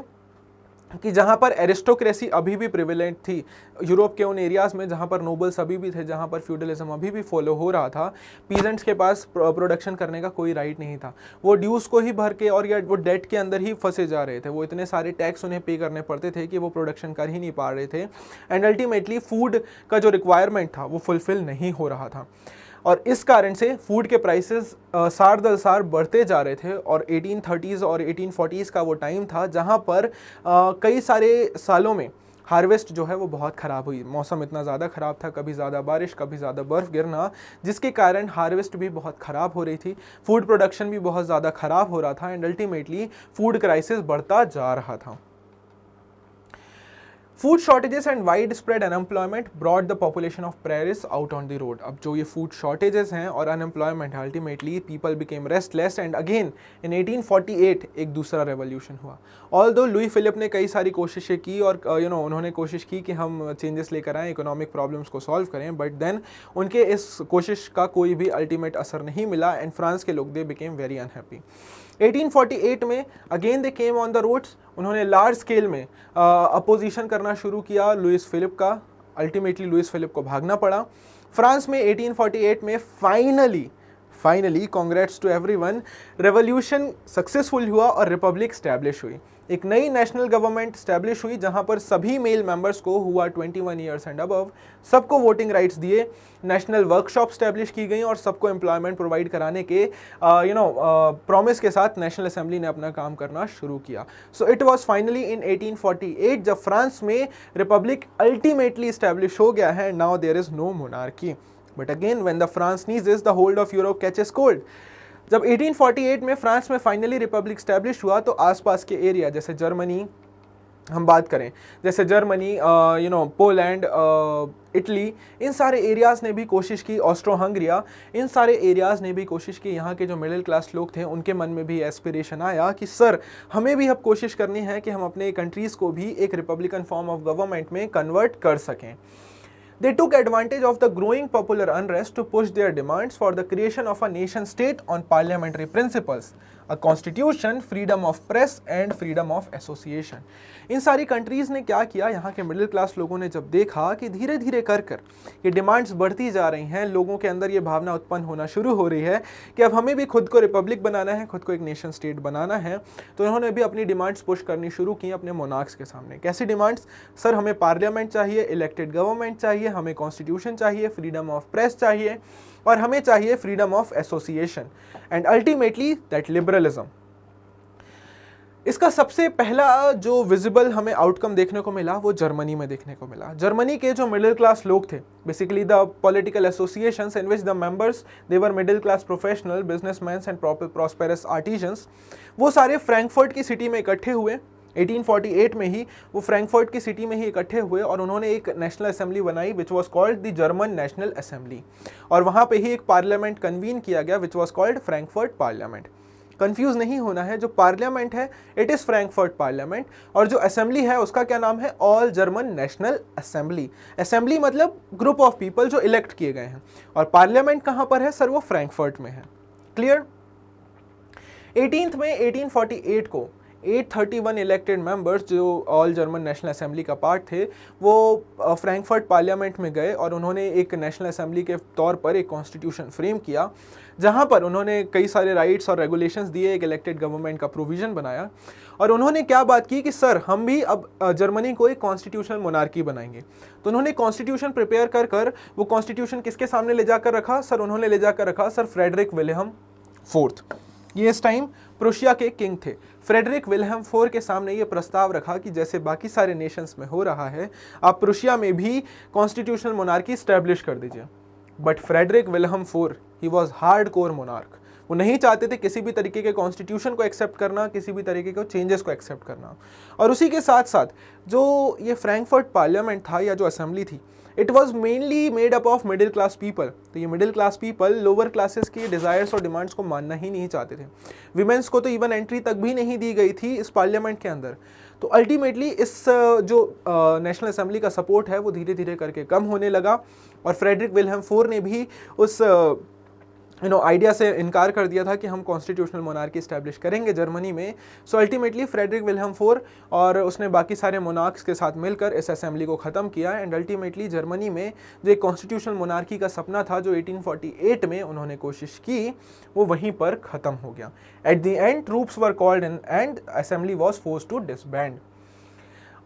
कि जहाँ पर एरिस्टोक्रेसी अभी भी प्रिविलेंट थी, यूरोप के उन एरियाज़ में जहाँ पर नोबल्स अभी भी थे, जहाँ पर फ्यूडलिज्म अभी भी फॉलो हो रहा था, पीजेंट्स के पास प्रोडक्शन करने का कोई राइट नहीं था। वो ड्यूज़ को ही भर के और या वो डेट के अंदर ही फंसे जा रहे थे। वो इतने सारे टैक्स उन्हें पे करने पड़ते थे कि वो प्रोडक्शन कर ही नहीं पा रहे थे एंड अल्टीमेटली फूड का जो रिक्वायरमेंट था वो फुलफिल नहीं हो रहा था। और इस कारण से फूड के प्राइसेस सार दर सार बढ़ते जा रहे थे। और 1830s और 1840s का वो टाइम था जहाँ पर कई सारे सालों में हार्वेस्ट जो है वो बहुत ख़राब हुई। मौसम इतना ज़्यादा ख़राब था, कभी ज़्यादा बारिश, कभी ज़्यादा बर्फ़ गिरना, जिसके कारण हार्वेस्ट भी बहुत ख़राब हो रही थी, फूड प्रोडक्शन भी बहुत ज़्यादा ख़राब हो रहा था एंड अल्टीमेटली फूड क्राइसिस बढ़ता जा रहा था। Food shortages and widespread unemployment brought the population of Paris out on the road. अब जो ये फूड शॉर्टेजेस हैं और अनएम्प्लॉयमेंट है, ultimately people became restless and again in 1848 एक दूसरा रेवोल्यूशन हुआ। ऑल्दो लुई फिलिप ने कई सारी कोशिशें की और उन्होंने कोशिश की कि हम चेंजेस लेकर आएँ, इकोनॉमिक प्रॉब्लम्स को सॉल्व करें, बट देन उनके इस कोशिश का कोई भी अल्टीमेट असर नहीं मिला एंड फ्रांस के लोग दे बिकेम वेरी अनहैप्पी। 1848 में again they came on the roads. उन्होंने लार्ज स्केल में अपोजिशन करना शुरू किया लुइस फिलिप का। अल्टीमेटली लुइस फिलिप को भागना पड़ा। फ्रांस में 1848 में finally congrats to everyone, revolution successful हुआ और रिपब्लिक स्टैब्लिश हुई। एक नई नेशनल गवर्नमेंट स्टैब्लिश हुई जहां पर सभी मेल मेंबर्स को हुआ 21 ईयर्स एंड अबव सबको वोटिंग राइट्स दिए। नेशनल वर्कशॉप स्टैब्लिश की गई और सबको एम्प्लॉयमेंट प्रोवाइड कराने के प्रॉमिस के साथ नेशनल असेंबली ने अपना काम करना शुरू किया। So it was finally in 1848 जब फ्रांस में रिपब्लिक अल्टीमेटली स्टैब्लिश हो गया है। Now there is no monarchy, but again when the France sneezes the whole of Europe catches cold. जब 1848 में फ्रांस में फाइनली रिपब्लिक स्टैब्लिश हुआ तो आसपास के एरिया जैसे जर्मनी, हम बात करें जैसे जर्मनी, पोलैंड, इटली, इन सारे एरियाज़ ने भी कोशिश की, ऑस्ट्रो हंगरिया, इन सारे एरियाज़ ने भी कोशिश की। यहाँ के जो मिडिल क्लास लोग थे उनके मन में भी एस्पिरेशन आया कि सर हमें भी अब कोशिश करनी है कि हम अपने कंट्रीज़ को भी एक रिपब्लिकन फॉर्म ऑफ गवर्नमेंट में कन्वर्ट कर सकें। They took advantage of the growing popular unrest to push their demands for the creation of a nation state on parliamentary principles, a constitution, freedom of press and freedom of association। इन सारी countries ने क्या किया, यहाँ के middle class लोगों ने जब देखा कि धीरे धीरे कर ये डिमांड्स बढ़ती जा रही हैं, लोगों के अंदर ये भावना उत्पन्न होना शुरू हो रही है कि अब हमें भी खुद को रिपब्लिक बनाना है, खुद को एक नेशन स्टेट बनाना है, तो उन्होंने भी अपनी डिमांड्स पुश करनी शुरू की अपने मोनार्क्स के सामने। कैसी डिमांड्स? सर हमें पार्लियामेंट चाहिए, इलेक्टेड गवर्नमेंट चाहिए, हमें कॉन्स्टिट्यूशन चाहिए, फ्रीडम ऑफ प्रेस चाहिए और हमें चाहिए freedom of association and ultimately that liberalism. इसका सबसे पहला जो विजिबल हमें आउटकम देखने को मिला वो जर्मनी में देखने को मिला। जर्मनी के जो मिडिल क्लास लोग थे, basically the political associations in which the members they were middle class professional, businessman and prosperous artisans, वो सारे फ्रैंकफर्ट की सिटी में इकट्ठे हुए। 1848 में ही वो फ्रैंकफर्ट की सिटी में ही इकट्ठे हुए और उन्होंने एक नेशनल असेंबली बनाई which was called the German national assembly, और वहाँ पे ही एक पार्लियामेंट कन्वीन किया गया which was called Frankfurt parliament. Confuse नहीं होना है, जो पार्लियामेंट है इट इज़ फ्रैंकफर्ट पार्लियामेंट, और जो असेंबली है उसका क्या नाम है? All German national assembly. Assembly मतलब ग्रुप ऑफ पीपल जो इलेक्ट किए गए हैं, और पार्लियामेंट कहाँ पर है सर? वो फ्रैंकफर्ट में है। क्लियर? 18 में 1848 को 831 इलेक्टेड मेंबर्स जो ऑल जर्मन नेशनल असेंबली का पार्ट थे वो फ्रैंकफर्ट पार्लियामेंट में गए और उन्होंने एक नेशनल असेंबली के तौर पर एक कॉन्स्टिट्यूशन फ्रेम किया, जहां पर उन्होंने कई सारे राइट्स और रेगुलेशंस दिए, एक इलेक्टेड गवर्नमेंट का प्रोविज़न बनाया, और उन्होंने क्या बात की कि सर हम भी अब जर्मनी को एक कॉन्स्टिट्यूशनल मोनार्की बनाएंगे। तो उन्होंने कॉन्स्टिट्यूशन प्रिपेयर कर कर वो कॉन्स्टिट्यूशन किसके सामने ले जाकर रखा सर? उन्होंने ले जाकर रखा सर फ्रेडरिक विल्हेम फोर्थ। ये इस टाइम प्रुशिया के किंग थे। फ्रेडरिक विल्हेम फोर्थ के सामने ये प्रस्ताव रखा कि जैसे बाकी सारे नेशंस में हो रहा है, आप प्रुशिया में भी कॉन्स्टिट्यूशनल मोनार्की स्टैब्लिश कर दीजिए। But Frederick Wilhelm fourth he was hard core monarch. वो नहीं चाहते थे किसी भी तरीके के कॉन्स्टिट्यूशन को एक्सेप्ट करना, किसी भी तरीके के चेंजेस को एक्सेप्ट करना। और उसी के साथ साथ जो ये फ्रैंकफर्ट पार्लियामेंट था या जो असेंबली थी, it was mainly made up of middle class people. तो ये middle class people lower classes की डिज़ायर्स और डिमांड्स को मानना ही नहीं चाहते थे। विमेंस को तो इवन एंट्री तक भी नहीं दी गई थी इस पार्लियामेंट के अंदर। तो अल्टीमेटली इस जो नेशनल असेंबली का सपोर्ट है वो धीरे धीरे करके कम होने लगा, और फ्रेडरिक विल्हेम फोर्थ ने भी उस आइडिया से इनकार कर दिया था कि हम कॉन्स्टिट्यूशनल मोनार्की इस्टेब्लिश करेंगे जर्मनी में। So ultimately Frederick Wilhelm fourth और उसने बाकी सारे मोनार्क्स के साथ मिलकर इस असेंबली को ख़त्म किया, एंड अल्टीमेटली जर्मनी में जो एक कॉन्स्टिट्यूशनल मोनार्की का सपना था जो 1848 में उन्होंने कोशिश की, वो वहीं पर ख़त्म हो गया। At the end troops were called in and assembly was force to disband.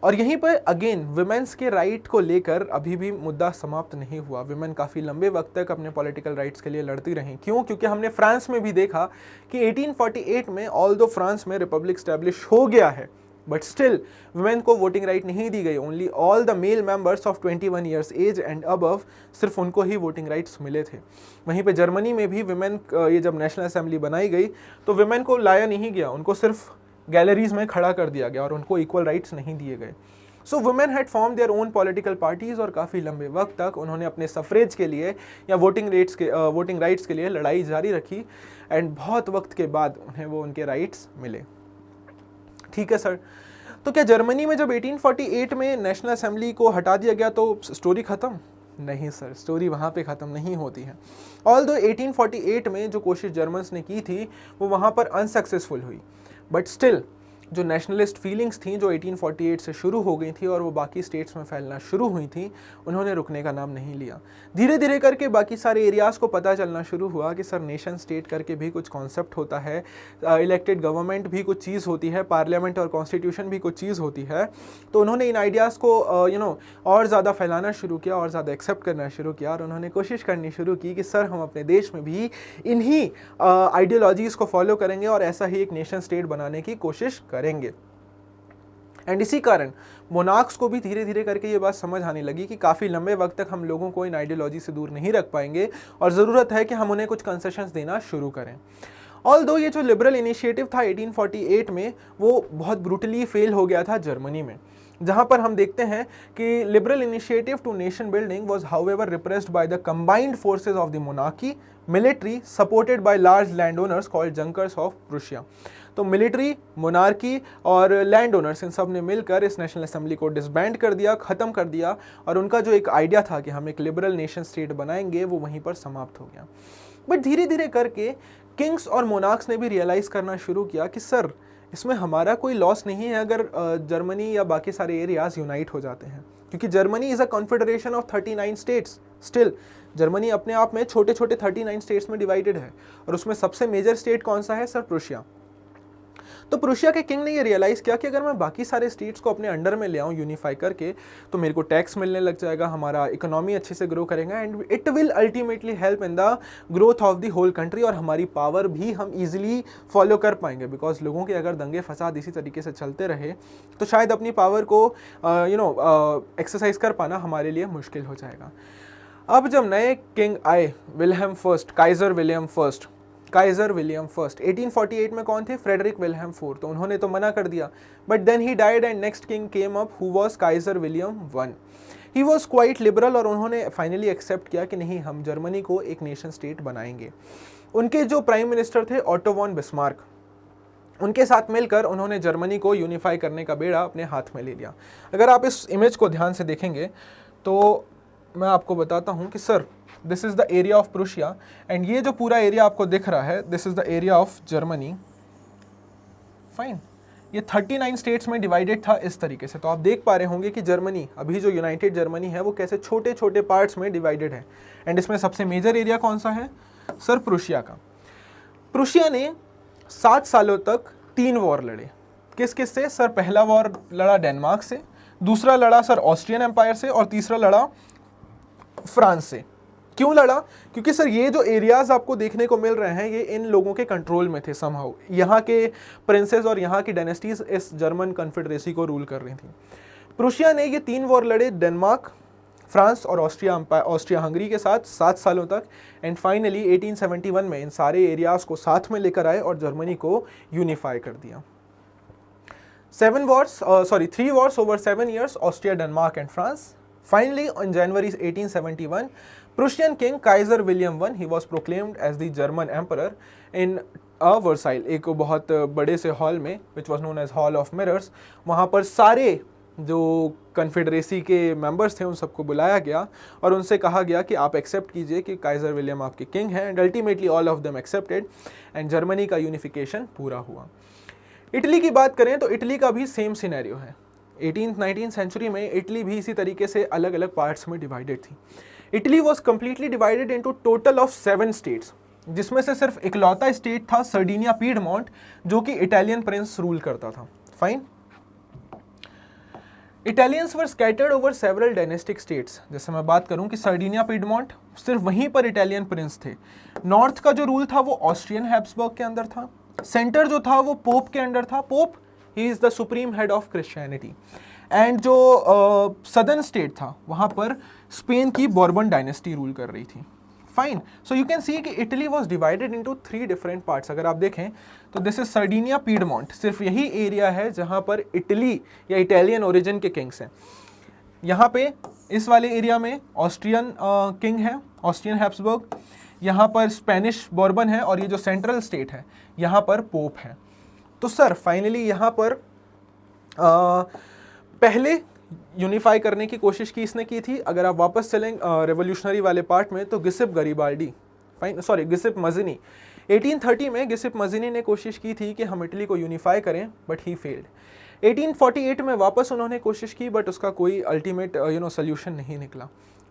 और यहीं पर अगेन विमेंस के राइट को लेकर अभी भी मुद्दा समाप्त नहीं हुआ। विमेन काफ़ी लंबे वक्त तक अपने पॉलिटिकल राइट्स के लिए लड़ती रहीं। क्यों? क्योंकि हमने फ्रांस में भी देखा कि 1848 में ऑल दो फ्रांस में रिपब्लिक स्टैब्लिश हो गया है, बट स्टिल विमेन को वोटिंग राइट नहीं दी गई। Only all the male members of 21 years age and above, सिर्फ उनको ही वोटिंग राइट्स मिले थे। वहीं पे जर्मनी में भी विमेन, ये जब नेशनल असेंबली बनाई गई तो विमेन को लाया नहीं गया, उनको सिर्फ गैलरीज में खड़ा कर दिया गया और उनको इक्वल राइट्स नहीं दिए गए। सो women had form their own political parties, और काफ़ी लंबे वक्त तक उन्होंने अपने सफरेज के लिए या वोटिंग राइट्स के लिए लड़ाई जारी रखी, एंड बहुत वक्त के बाद उन्हें वो उनके राइट्स मिले। ठीक है सर, तो क्या जर्मनी में जब 1848 में नेशनल असेंबली को हटा दिया गया तो स्टोरी ख़त्म? नहीं सर, स्टोरी वहाँ पे ख़त्म नहीं होती है। ऑल्दो 1848 में जो कोशिश जर्मन्स ने की थी वो वहाँ पर अनसक्सेसफुल हुई, बट स्टिल जो नेशनलिस्ट फीलिंग्स थी जो 1848 से शुरू हो गई थी और वो बाकी स्टेट्स में फैलना शुरू हुई थी, उन्होंने रुकने का नाम नहीं लिया। धीरे धीरे करके बाकी सारे एरियाज़ को पता चलना शुरू हुआ कि सर नेशन स्टेट करके भी कुछ कॉन्सेप्ट होता है, इलेक्टेड गवर्नमेंट भी कुछ चीज़ होती है, पार्लियामेंट और कॉन्स्टिट्यूशन भी कुछ चीज़ होती है। तो उन्होंने इन आइडियाज़ को और ज़्यादा फैलाना शुरू किया और ज़्यादा एक्सेप्ट करना शुरू किया, और उन्होंने कोशिश करनी शुरू की कि सर हम अपने देश में भी इन्हीं आइडियोलॉजीज़ को फॉलो करेंगे और ऐसा ही एक नेशन स्टेट बनाने की कोशिश करेंगे। एंड इसी कारण मोनार्क्स को भी धीरे धीरे करके ये बात समझ आने लगी कि काफ़ी लंबे वक्त तक हम लोगों को इन आइडियोलॉजी से दूर नहीं रख पाएंगे और ज़रूरत है कि हम उन्हें कुछ कंसेशंस देना शुरू करें। ऑल्दो ये जो लिबरल इनिशिएटिव था 1848 में वो बहुत ब्रूटली फेल हो गया था जर्मनी में, जहां पर हम देखते हैं कि liberal initiative to nation building was however repressed by the combined forces of the monarchy military supported by large land owners called junkers of Prussia. तो मिलिट्री, मोनार्की और लैंड ओनर्स इन सब ने मिलकर इस नेशनल असेंबली को disband कर दिया, ख़त्म कर दिया, और उनका जो एक आइडिया था कि हम एक लिबरल नेशन स्टेट बनाएंगे वो वहीं पर समाप्त हो गया। बट धीरे धीरे करके किंग्स और मोनार्क्स ने भी रियलाइज़ करना शुरू किया कि सर इसमें हमारा कोई लॉस नहीं है अगर जर्मनी या बाकी सारे एरियाज यूनाइट हो जाते हैं, क्योंकि Germany is a confederation of 39 states. Still Germany अपने आप में छोटे छोटे 39 स्टेट्स में डिवाइडेड है, और उसमें सबसे मेजर स्टेट कौन सा है सर? प्रुशिया। तो प्रुशिया के किंग ने ये रियलाइज़ किया कि अगर मैं बाकी सारे स्टेट्स को अपने अंडर में ले आऊँ यूनिफाई करके, तो मेरे को टैक्स मिलने लग जाएगा, हमारा इकोनॉमी अच्छे से ग्रो करेगा, and it will ultimately help in the growth of the whole country, और हमारी पावर भी हम ईजिली फॉलो कर पाएंगे। बिकॉज लोगों के अगर दंगे फसाद इसी तरीके से चलते रहे तो शायद अपनी पावर को एक्सरसाइज कर पाना हमारे लिए मुश्किल हो जाएगा। अब जब नए किंग आए, William first, Kaiser William first, 1848 में कौन थे? Frederick Wilhelm fourth. तो उन्होंने तो मना कर दिया, but then he died and next king came up who was Kaiser William one. He was quite liberal, और उन्होंने फाइनली एक्सेप्ट किया कि नहीं, हम जर्मनी को एक नेशन स्टेट बनाएंगे। उनके जो प्राइम मिनिस्टर थे ओटो वॉन बिस्मार्क, उनके साथ मिलकर उन्होंने जर्मनी को यूनिफाई करने का बेड़ा अपने हाथ में ले लिया। अगर आप इस इमेज को ध्यान से देखेंगे तो मैं आपको बताता हूँ कि sir this is the area of Prussia, and ये जो पूरा एरिया आपको दिख रहा है this is the area of Germany. Fine, ये 39 स्टेट्स में डिवाइडेड था इस तरीके से। तो आप देख पा रहे होंगे कि जर्मनी, अभी जो यूनाइटेड जर्मनी है वो कैसे छोटे छोटे पार्ट्स में डिवाइडेड है, एंड इसमें सबसे मेजर एरिया कौन सा है सर? प्रुशिया का। प्रुशिया ने 7 सालों तक 3 वॉर लड़े। किस किस से सर? पहला वॉर लड़ा डेनमार्क से, दूसरा लड़ा सर ऑस्ट्रियन एम्पायर से, और तीसरा लड़ा फ्रांस से। क्यों लड़ा? क्योंकि सर ये जो एरियाज आपको देखने को मिल रहे हैं ये इन लोगों के कंट्रोल में थे समहाउ। यहाँ के प्रिंसेस और यहाँ की डायनेस्टीज इस जर्मन कॉन्फेडरेसी को रूल कर रही थी। प्रुशिया ने ये 3 वॉर लड़े, डेनमार्क, फ्रांस और ऑस्ट्रिया हंगरी के साथ 7 सालों तक, एंड फाइनली 1871 में इन सारे एरियाज को साथ में लेकर आए और जर्मनी को यूनिफाई कर दिया। 3 wars over 7 years, Austria, Denmark and France. Finally, on January 1871, Prussian king Kaiser William I, he was proclaimed as the German emperor in Versailles, एक बहुत बड़े से हॉल में, which was known as Hall of Mirrors। वहाँ पर सारे जो confederacy के मेंबर्स थे उन सबको बुलाया गया और उनसे कहा गया कि आप एक्सेप्ट कीजिए कि काइजर विलियम आपके किंग हैं, and ultimately all of them accepted, and Germany का यूनिफिकेशन पूरा हुआ। इटली की बात करें तो इटली का भी सेम सिनेरियो है। 18th-19th सेंचुरी में इटली भी इसी तरीके से अलग अलग पार्ट्स में डिवाइडेड थी। Italy was completely divided into total of 7 states, जिसमें से सिर्फ इकलौता स्टेट था सर्डिनिया पीडमोंट, जो कि इटालियन प्रिंस रूल करता था। Fine. Italians were scattered over several dynastic states. जैसे मैं बात करूं कि सर्डिनिया पीडमोंट, सिर्फ वहीं पर इटालियन प्रिंस थे। नॉर्थ का जो रूल था वो ऑस्ट्रियन हैब्सबर्ग के अंदर था। सेंटर जो था वो पोप के अंडर था। Pope, he is the supreme head of Christianity. And जो सदर्न स्टेट था वहां पर स्पेन की बोर्बन डायनेस्टी रूल कर रही थी। Fine. So you can see कि Italy was divided into 3 different parts. अगर आप देखें तो दिस इज सर्डिनिया पीडमोंट, सिर्फ यही एरिया है जहां पर इटली या इटालियन ओरिजिन के किंग्स हैं। यहाँ पे इस वाले एरिया में ऑस्ट्रियन किंग है, ऑस्ट्रियन हैब्सबर्ग। यहाँ पर स्पेनिश बोर्बन है, और ये जो सेंट्रल स्टेट है यहाँ पर पोप है। तो सर फाइनली यहाँ पर पहले यूनिफाई करने की कोशिश की इसने की थी। अगर आप वापस चलें रेवोल्यूशनरी वाले पार्ट में तो गिसिप गरीबाल्डी, गिसिप मज़िनी, 1830 में गिसिप मज़िनी ने कोशिश की थी कि हम इटली को यूनिफाई करें, बट ही फेल्ड। 1848 में वापस उन्होंने कोशिश की, बट उसका कोई अल्टीमेट सोल्यूशन नहीं निकला।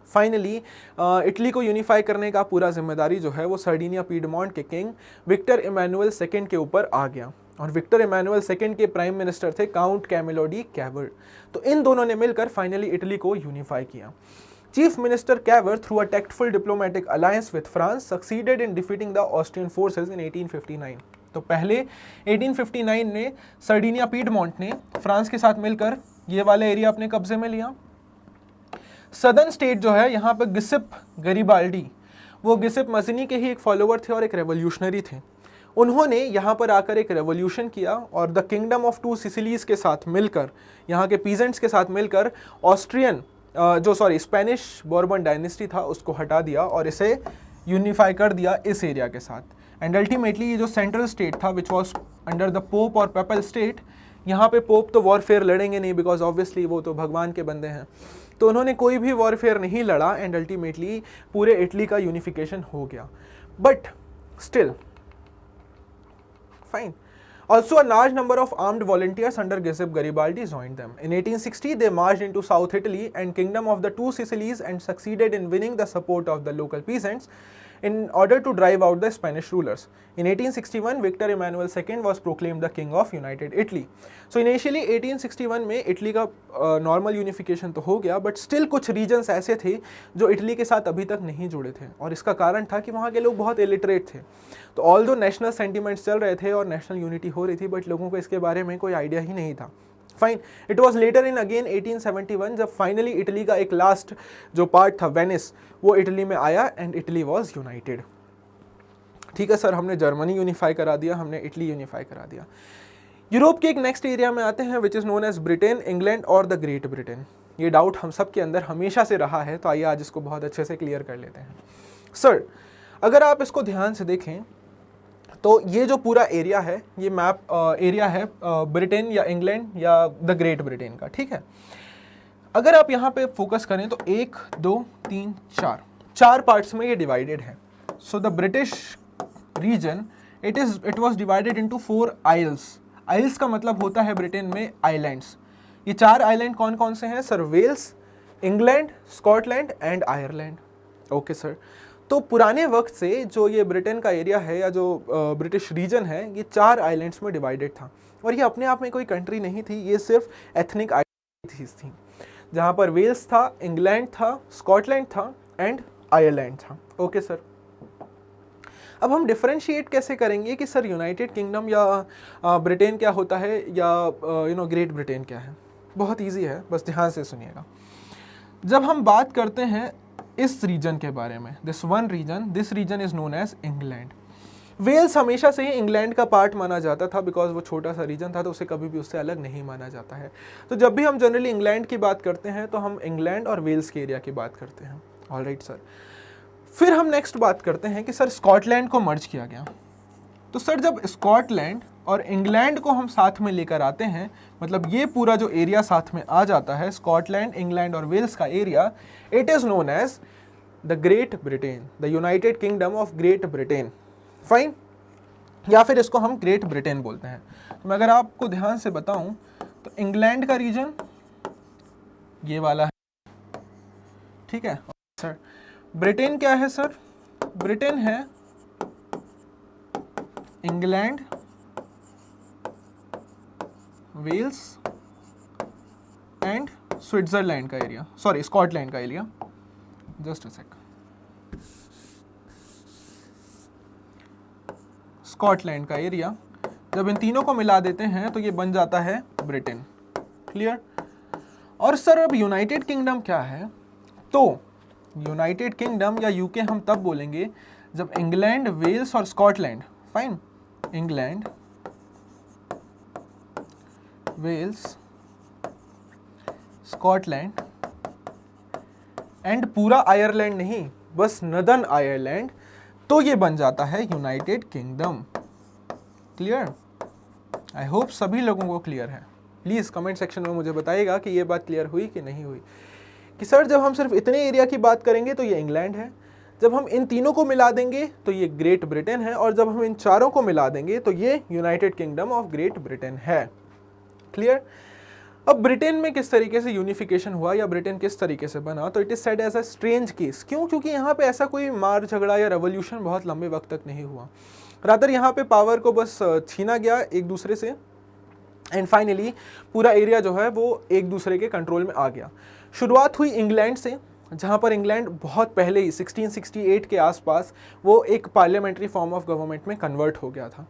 फाइनली इटली को यूनिफाई करने का पूरा जिम्मेदारी जो है वो सर्डिनिया पीडमोंट के किंग विक्टर इमैनुअल सेकेंड के ऊपर आ गया, और विक्टर इमैनुअल सेकेंड के प्राइम मिनिस्टर थे काउंट कैमिलो डी कैवर। तो इन दोनों ने मिलकर फाइनली इटली को यूनिफाई किया। Chief minister Cavour, through a tactful diplomatic alliance with France, succeeded in defeating the Austrian forces in 1859। तो पहले 1859 में सर्डिनिया पीडमोंट ने फ्रांस के साथ मिलकर ये वाला एरिया अपने कब्जे में लिया। सदर्न स्टेट जो है यहाँ पर गिसिप गरीबाल्डी, वो गिसिप मज़िनी के ही एक फॉलोवर थे और एक रेवोल्यूशनरी थे। उन्होंने यहाँ पर आकर एक रेवोल्यूशन किया और the kingdom of two Sicilies के साथ मिलकर, यहाँ के पीजेंट्स के साथ मिलकर स्पेनिश बोर्बन डायनेस्टी था उसको हटा दिया और इसे यूनिफाई कर दिया इस एरिया के साथ। एंड अल्टीमेटली ये जो सेंट्रल स्टेट था which was under the pope और पेपल स्टेट, यहाँ पे पोप तो वॉरफेयर लड़ेंगे नहीं बिकॉज ऑब्वियसली वो तो भगवान के बंदे हैं, तो उन्होंने कोई भी वॉरफेयर नहीं लड़ा एंड अल्टीमेटली पूरे इटली का यूनिफिकेशन हो गया। But still fine, also a large number of armed volunteers under Giuseppe Garibaldi joined them. In 1860 they marched into South Italy and Kingdom of the Two Sicilies and succeeded in winning the support of the local peasants in order to drive out the Spanish rulers. In 1861 Victor Emmanuel II was proclaimed the king of United Italy. So initially 1861 में Italy का normal unification तो हो गया, but still कुछ regions ऐसे थे जो Italy के साथ अभी तक नहीं जुड़े थे और इसका कारण था कि वहाँ के लोग बहुत इलिटरेट थे। तो ऑल दो नेशनल सेंटिमेंट्स चल रहे थे और नेशनल यूनिटी हो रही थी, बट लोगों को इसके बारे में कोई आइडिया ही नहीं था। Fine, it was later in again 1871 जब फाइनली इटली का एक लास्ट जो पार्ट था वेनिस वो इटली में आया एंड इटली वॉज यूनाइटेड। ठीक है सर, हमने जर्मनी यूनिफाई करा दिया, हमने इटली यूनिफाई करा दिया। यूरोप के एक नेक्स्ट एरिया में आते हैं which is known as Britain, England और द ग्रेट ब्रिटेन। ये डाउट हम सब के अंदर हमेशा से रहा है, तो आइए आज इसको बहुत अच्छे से क्लियर कर लेते हैं। सर अगर आप इसको ध्यान से देखें तो ये जो पूरा एरिया है ये मैप एरिया है ब्रिटेन या इंग्लैंड या द ग्रेट ब्रिटेन का। ठीक है, अगर आप यहाँ पे फोकस करें तो 1 2 3 4 पार्ट्स में ये डिवाइडेड है। So the British region it was divided into 4 isles. Isles का मतलब होता है ब्रिटेन में आइलैंड्स। ये 4 आइलैंड कौन कौन से हैं sir? Wales, England, Scotland and Ireland. Okay sir, तो पुराने वक्त से जो ये ब्रिटेन का एरिया है या जो ब्रिटिश रीजन है ये 4 आइलैंड्स में डिवाइडेड था और ये अपने आप में कोई कंट्री नहीं थी, ये सिर्फ एथनिक आइडेंटिटीज थी, जहाँ पर वेल्स था, इंग्लैंड था, स्कॉटलैंड था एंड आयरलैंड था। ओके सर, अब हम डिफरेंशिएट कैसे करेंगे कि सर यूनाइटेड किंगडम या ब्रिटेन क्या होता है या ग्रेट ब्रिटेन क्या है? बहुत ईजी है, बस ध्यान से सुनिएगा। जब हम बात करते हैं इस रीजन के बारे में, this region is known as England. Wales हमेशा से ही इंग्लैंड का पार्ट माना जाता था बिकॉज वो छोटा सा रीजन था, तो उसे कभी भी उससे अलग नहीं माना जाता है। तो जब भी हम जनरली इंग्लैंड की बात करते हैं तो हम इंग्लैंड और वेल्स के एरिया की बात करते हैं। ऑलराइट सर, फिर हम नेक्स्ट बात करते हैं कि सर स्कॉटलैंड को मर्ज किया गया। तो सर जब स्कॉटलैंड और इंग्लैंड को हम साथ में लेकर आते हैं, मतलब ये पूरा जो एरिया साथ में आ जाता है, स्कॉटलैंड, इंग्लैंड और वेल्स का area, it is known as the great Britain, the United Kingdom of Great Britain. Fine, या फिर इसको हम ग्रेट ब्रिटेन बोलते हैं। तो मैं अगर आपको ध्यान से बताऊं तो इंग्लैंड का रीजन ये वाला है, ठीक है सर। ब्रिटेन क्या है सर? ब्रिटेन है इंग्लैंड, वेल्स एंड स्विट्जरलैंड का एरिया, सॉरी स्कॉटलैंड का area. Just a sec, Scotland का एरिया, जब इन तीनों को मिला देते हैं तो ये बन जाता है ब्रिटेन। क्लियर? और सर अब यूनाइटेड किंगडम क्या है? तो यूनाइटेड किंगडम या यूके हम तब बोलेंगे जब इंग्लैंड, वेल्स और Scotland, fine, England, Wales, Scotland and पूरा आयरलैंड नहीं, बस नदर्न आयरलैंड, तो ये बन जाता है United Kingdom. Clear? I hope सभी लोगों को क्लियर है। प्लीज़ कमेंट सेक्शन में मुझे बताइएगा कि ये बात क्लियर हुई कि नहीं हुई, कि सर जब हम सिर्फ इतने एरिया की बात करेंगे तो ये इंग्लैंड है, जब हम इन तीनों को मिला देंगे तो ये ग्रेट ब्रिटेन है, और जब हम इन चारों को मिला देंगे तो ये United Kingdom of Great Britain है। क्लियर? अब ब्रिटेन में किस तरीके से यूनिफिकेशन हुआ या ब्रिटेन किस तरीके से बना, तो it is said as a strange case. क्यों? क्योंकि यहाँ पे ऐसा कोई मार झगड़ा या रेवोल्यूशन बहुत लंबे वक्त तक नहीं हुआ, रादर यहाँ पे पावर को बस छीना गया एक दूसरे से एंड फाइनली पूरा एरिया जो है वो एक दूसरे के कंट्रोल में आ गया। शुरुआत हुई इंग्लैंड से, जहाँ पर इंग्लैंड बहुत पहले ही 1668 के आसपास वो एक पार्लियामेंट्री फॉर्म ऑफ गवर्नमेंट में कन्वर्ट हो गया था।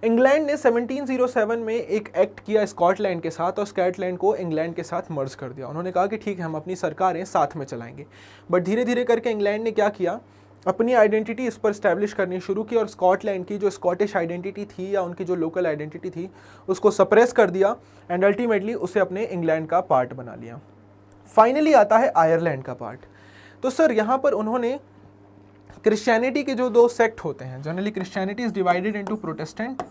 इंग्लैंड ने 1707 में एक एक्ट किया स्कॉटलैंड के साथ और स्कॉटलैंड को इंग्लैंड के साथ मर्ज कर दिया। उन्होंने कहा कि ठीक है हम अपनी सरकारें साथ में चलाएंगे, बट धीरे धीरे करके इंग्लैंड ने क्या किया अपनी आइडेंटिटी इस पर स्टैब्लिश करनी शुरू की और स्कॉटलैंड की जो स्कॉटिश आइडेंटिटी थी या उनकी जो लोकल आइडेंटिटी थी उसको सप्रेस कर दिया एंड अल्टीमेटली उसे अपने इंग्लैंड का पार्ट बना लिया। फाइनली आता है आयरलैंड का पार्ट। तो सर यहाँ पर उन्होंने क्रिश्चियनिटी के जो दो सेक्ट होते हैं, generally Christianity is divided into Protestant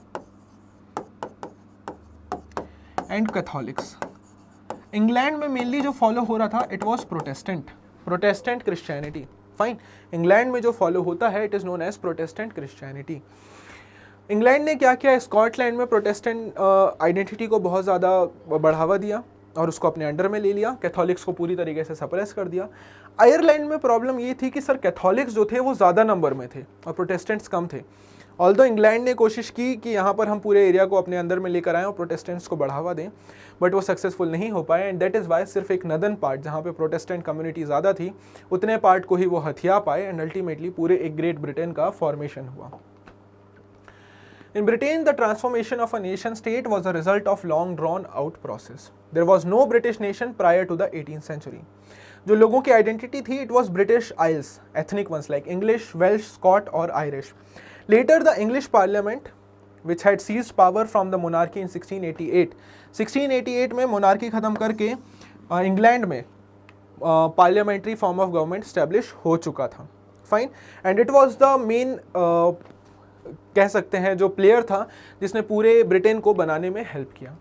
and Catholics. England में मेनली जो फॉलो हो रहा था it was Protestant Christianity. Fine, England में जो फॉलो होता है it is known as Protestant Christianity. England ने क्या किया, स्कॉटलैंड में प्रोटेस्टेंट आइडेंटिटी को बहुत ज़्यादा बढ़ावा दिया और उसको अपने अंडर में ले लिया, कैथोलिक्स को पूरी तरीके से सप्रेस कर दिया। आयरलैंड में प्रॉब्लम ये थी कि सर कैथोलिक्स जो थे वो ज़्यादा नंबर में थे और प्रोटेस्टेंट्स कम थे। ऑल्दो इंग्लैंड ने कोशिश की कि यहाँ पर हम पूरे एरिया को अपने अंदर में लेकर आएँ और प्रोटेस्टेंट्स को बढ़ावा दें, बट वो सक्सेसफुल नहीं हो पाए एंड दैट इज़ वाई सिर्फ एक नदर्न पार्ट जहाँ पे प्रोटेस्टेंट कम्युनिटी ज़्यादा थी उतने पार्ट को ही वो हथिया पाए एंड अल्टीमेटली पूरे एक ग्रेट ब्रिटेन का फॉर्मेशन हुआ। In Britain, the transformation of a nation state was a result of long drawn out process. There was no British nation prior to the 18th century. जो लोगों की identity थी it was British Isles, ethnic ones like English, Welsh, Scot or Irish. Later the English Parliament, which had seized power from the monarchy in 1688 में monarchy खत्म करके England में parliamentary form of government establish हो चुका था। Fine, and it was the main कह सकते हैं जो प्लेयर था जिसने पूरे ब्रिटेन को बनाने में हेल्प किया।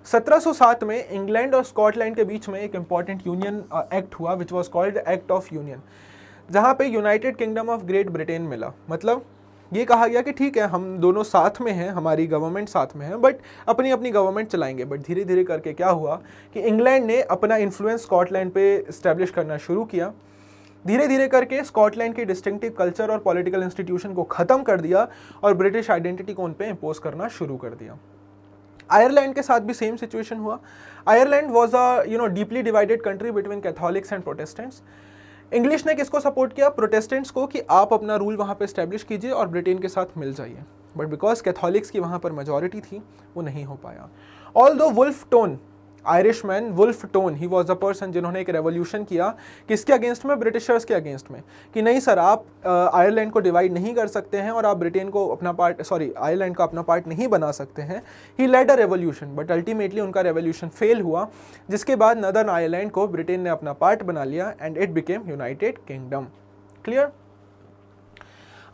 1707 में इंग्लैंड और स्कॉटलैंड के बीच में एक इंपॉर्टेंट यूनियन एक्ट हुआ which was called act of union, जहां पे United Kingdom of Great Britain मिला। मतलब ये कहा गया कि ठीक है हम दोनों साथ में हैं, हमारी गवर्नमेंट साथ में है, बट अपनी अपनी गवर्नमेंट चलाएंगे। बट धीरे धीरे करके क्या हुआ कि इंग्लैंड ने अपना इन्फ्लुएंस स्कॉटलैंड पे इस्टेब्लिश करना शुरू किया। धीरे धीरे करके स्कॉटलैंड की डिस्टिंक्टिव कल्चर और पॉलिटिकल इंस्टीट्यूशन को खत्म कर दिया और ब्रिटिश आइडेंटिटी को उन पे इम्पोज करना शुरू कर दिया। आयरलैंड के साथ भी सेम सिचुएशन हुआ। Ireland was a deeply divided country between Catholics and Protestants. English ने किसको सपोर्ट किया, प्रोटेस्टेंट्स को, कि आप अपना रूल वहाँ पे इस्टेब्लिश कीजिए और ब्रिटेन के साथ मिल जाइए। बट बिकॉज कैथोलिक्स की वहाँ पर मेजॉरिटी थी वो नहीं हो पाया। Although Wolfe Tone, Irishman Wolfe Tone, he was the person जिन्होंने एक रेवोल्यूशन किया किसके अगेंस्ट में, ब्रिटिशर्स के अगेंस्ट में, कि नहीं सर आप आयरलैंड को डिवाइड नहीं कर सकते हैं और आप ब्रिटेन को अपना पार्ट, आयरलैंड का अपना पार्ट नहीं बना सकते हैं। He led a revolution, but ultimately उनका रेवोल्यूशन फेल हुआ, जिसके बाद नदर्न आयरलैंड को ब्रिटेन ने अपना पार्ट बना लिया and it became United Kingdom. Clear?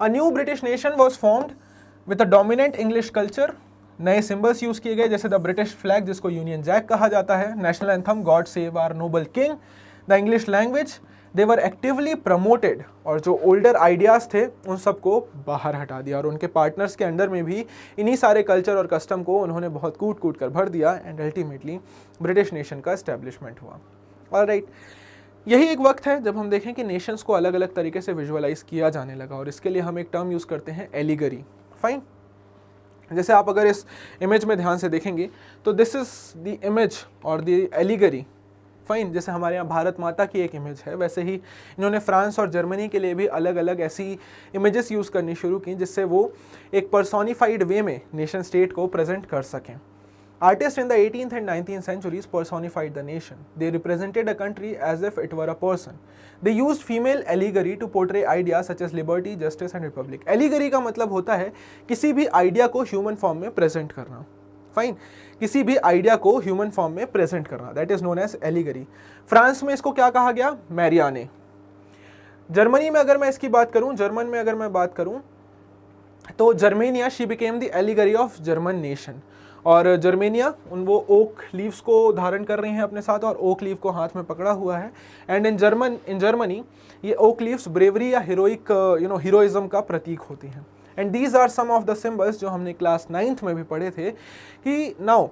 A new British nation was formed with a dominant English culture. नए सिंबल्स यूज किए गए जैसे द ब्रिटिश फ्लैग जिसको यूनियन जैक कहा जाता है, national anthem God save our noble king, the English language, they were actively promoted, और जो ओल्डर आइडियाज़ थे उन सबको बाहर हटा दिया और उनके पार्टनर्स के अंडर में भी इन्हीं सारे कल्चर और कस्टम को उन्होंने बहुत कूट कूट कर भर दिया एंड अल्टीमेटली ब्रिटिश नेशन का एस्टेब्लिशमेंट हुआ। ऑलराइट, यही एक वक्त है जब हम देखें कि नेशंस को अलग अलग तरीके से विजुअलाइज किया जाने लगा और इसके लिए हम एक टर्म यूज़ करते हैं एलिगरी। फाइन, जैसे आप अगर इस इमेज में ध्यान से देखेंगे तो दिस इज द इमेज और द एलिगरी। फाइन, जैसे हमारे यहाँ भारत माता की एक इमेज है, वैसे ही इन्होंने फ्रांस और जर्मनी के लिए भी अलग अलग ऐसी इमेजेस यूज़ करनी शुरू की जिससे वो एक पर्सोनिफाइड वे में नेशन स्टेट को प्रेजेंट कर सकें। Artists in the 18th and 19th centuries personified the nation. They represented a country as if it were a person. They used female allegory to portray ideas such as liberty, justice and republic. Allegory का मतलब होता है किसी भी idea को human form में present करना। फाइन, किसी भी आइडिया को ह्यूमन फॉर्म में प्रेजेंट करना, that is known as allegory. France में इसको क्या कहा गया, मैरियाने। जर्मनी में अगर मैं इसकी बात करूं, जर्मन में अगर मैं बात करूं तो Germania, she became the allegory of German nation. और जर्मेनिया वो ओक लीव्स को धारण कर रहे हैं अपने साथ और ओक लीव को हाथ में पकड़ा हुआ है। एंड इन जर्मनी ये ओक लीव्स ब्रेवरी या हीरोइक हीरोइज्म का प्रतीक होती हैं। And these are some of the symbols जो हमने क्लास 9th में भी पढ़े थे कि नाउ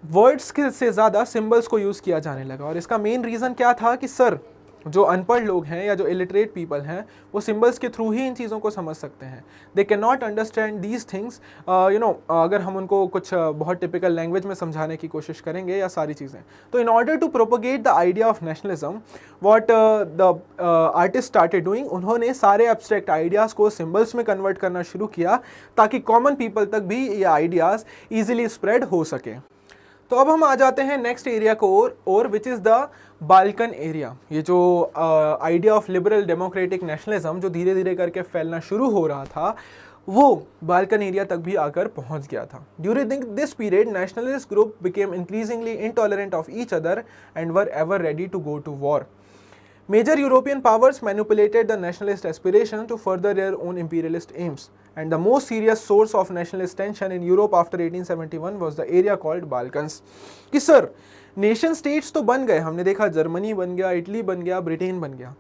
वर्ड्स से ज़्यादा सिंबल्स को यूज़ किया जाने लगा। और इसका मेन रीज़न क्या था कि सर जो अनपढ़ लोग हैं या जो इलिटरेट पीपल हैं वो सिंबल्स के थ्रू ही इन चीज़ों को समझ सकते हैं। They can not understand these things, अगर हम उनको कुछ बहुत टिपिकल लैंग्वेज में समझाने की कोशिश करेंगे या सारी चीज़ें। तो in order to propagate the idea of nationalism what the artist started doing, उन्होंने सारे एब्स्ट्रैक्ट आइडियाज़ को सिंबल्स में कन्वर्ट करना शुरू किया ताकि कॉमन पीपल तक भी ये आइडियाज़ ईजिली स्प्रेड हो सके। तो अब हम आ जाते हैं नेक्स्ट एरिया को और which is the Balkan area. ये जो idea of liberal democratic nationalism जो धीरे धीरे करके फैलना शुरू हो रहा था वो बाल्कन एरिया तक भी आकर पहुंच गया था। During this period nationalist group became increasingly intolerant of each other and were ever ready to go to war. Major European powers manipulated the nationalist aspiration to further their own imperialist aims, and the most serious source of nationalist tension in Europe after 1871 was the area called Balkans. कि sir nation states तो बन गए, हमने देखा Germany बन गया, Italy बन गया, ब्रिटेन बन गया,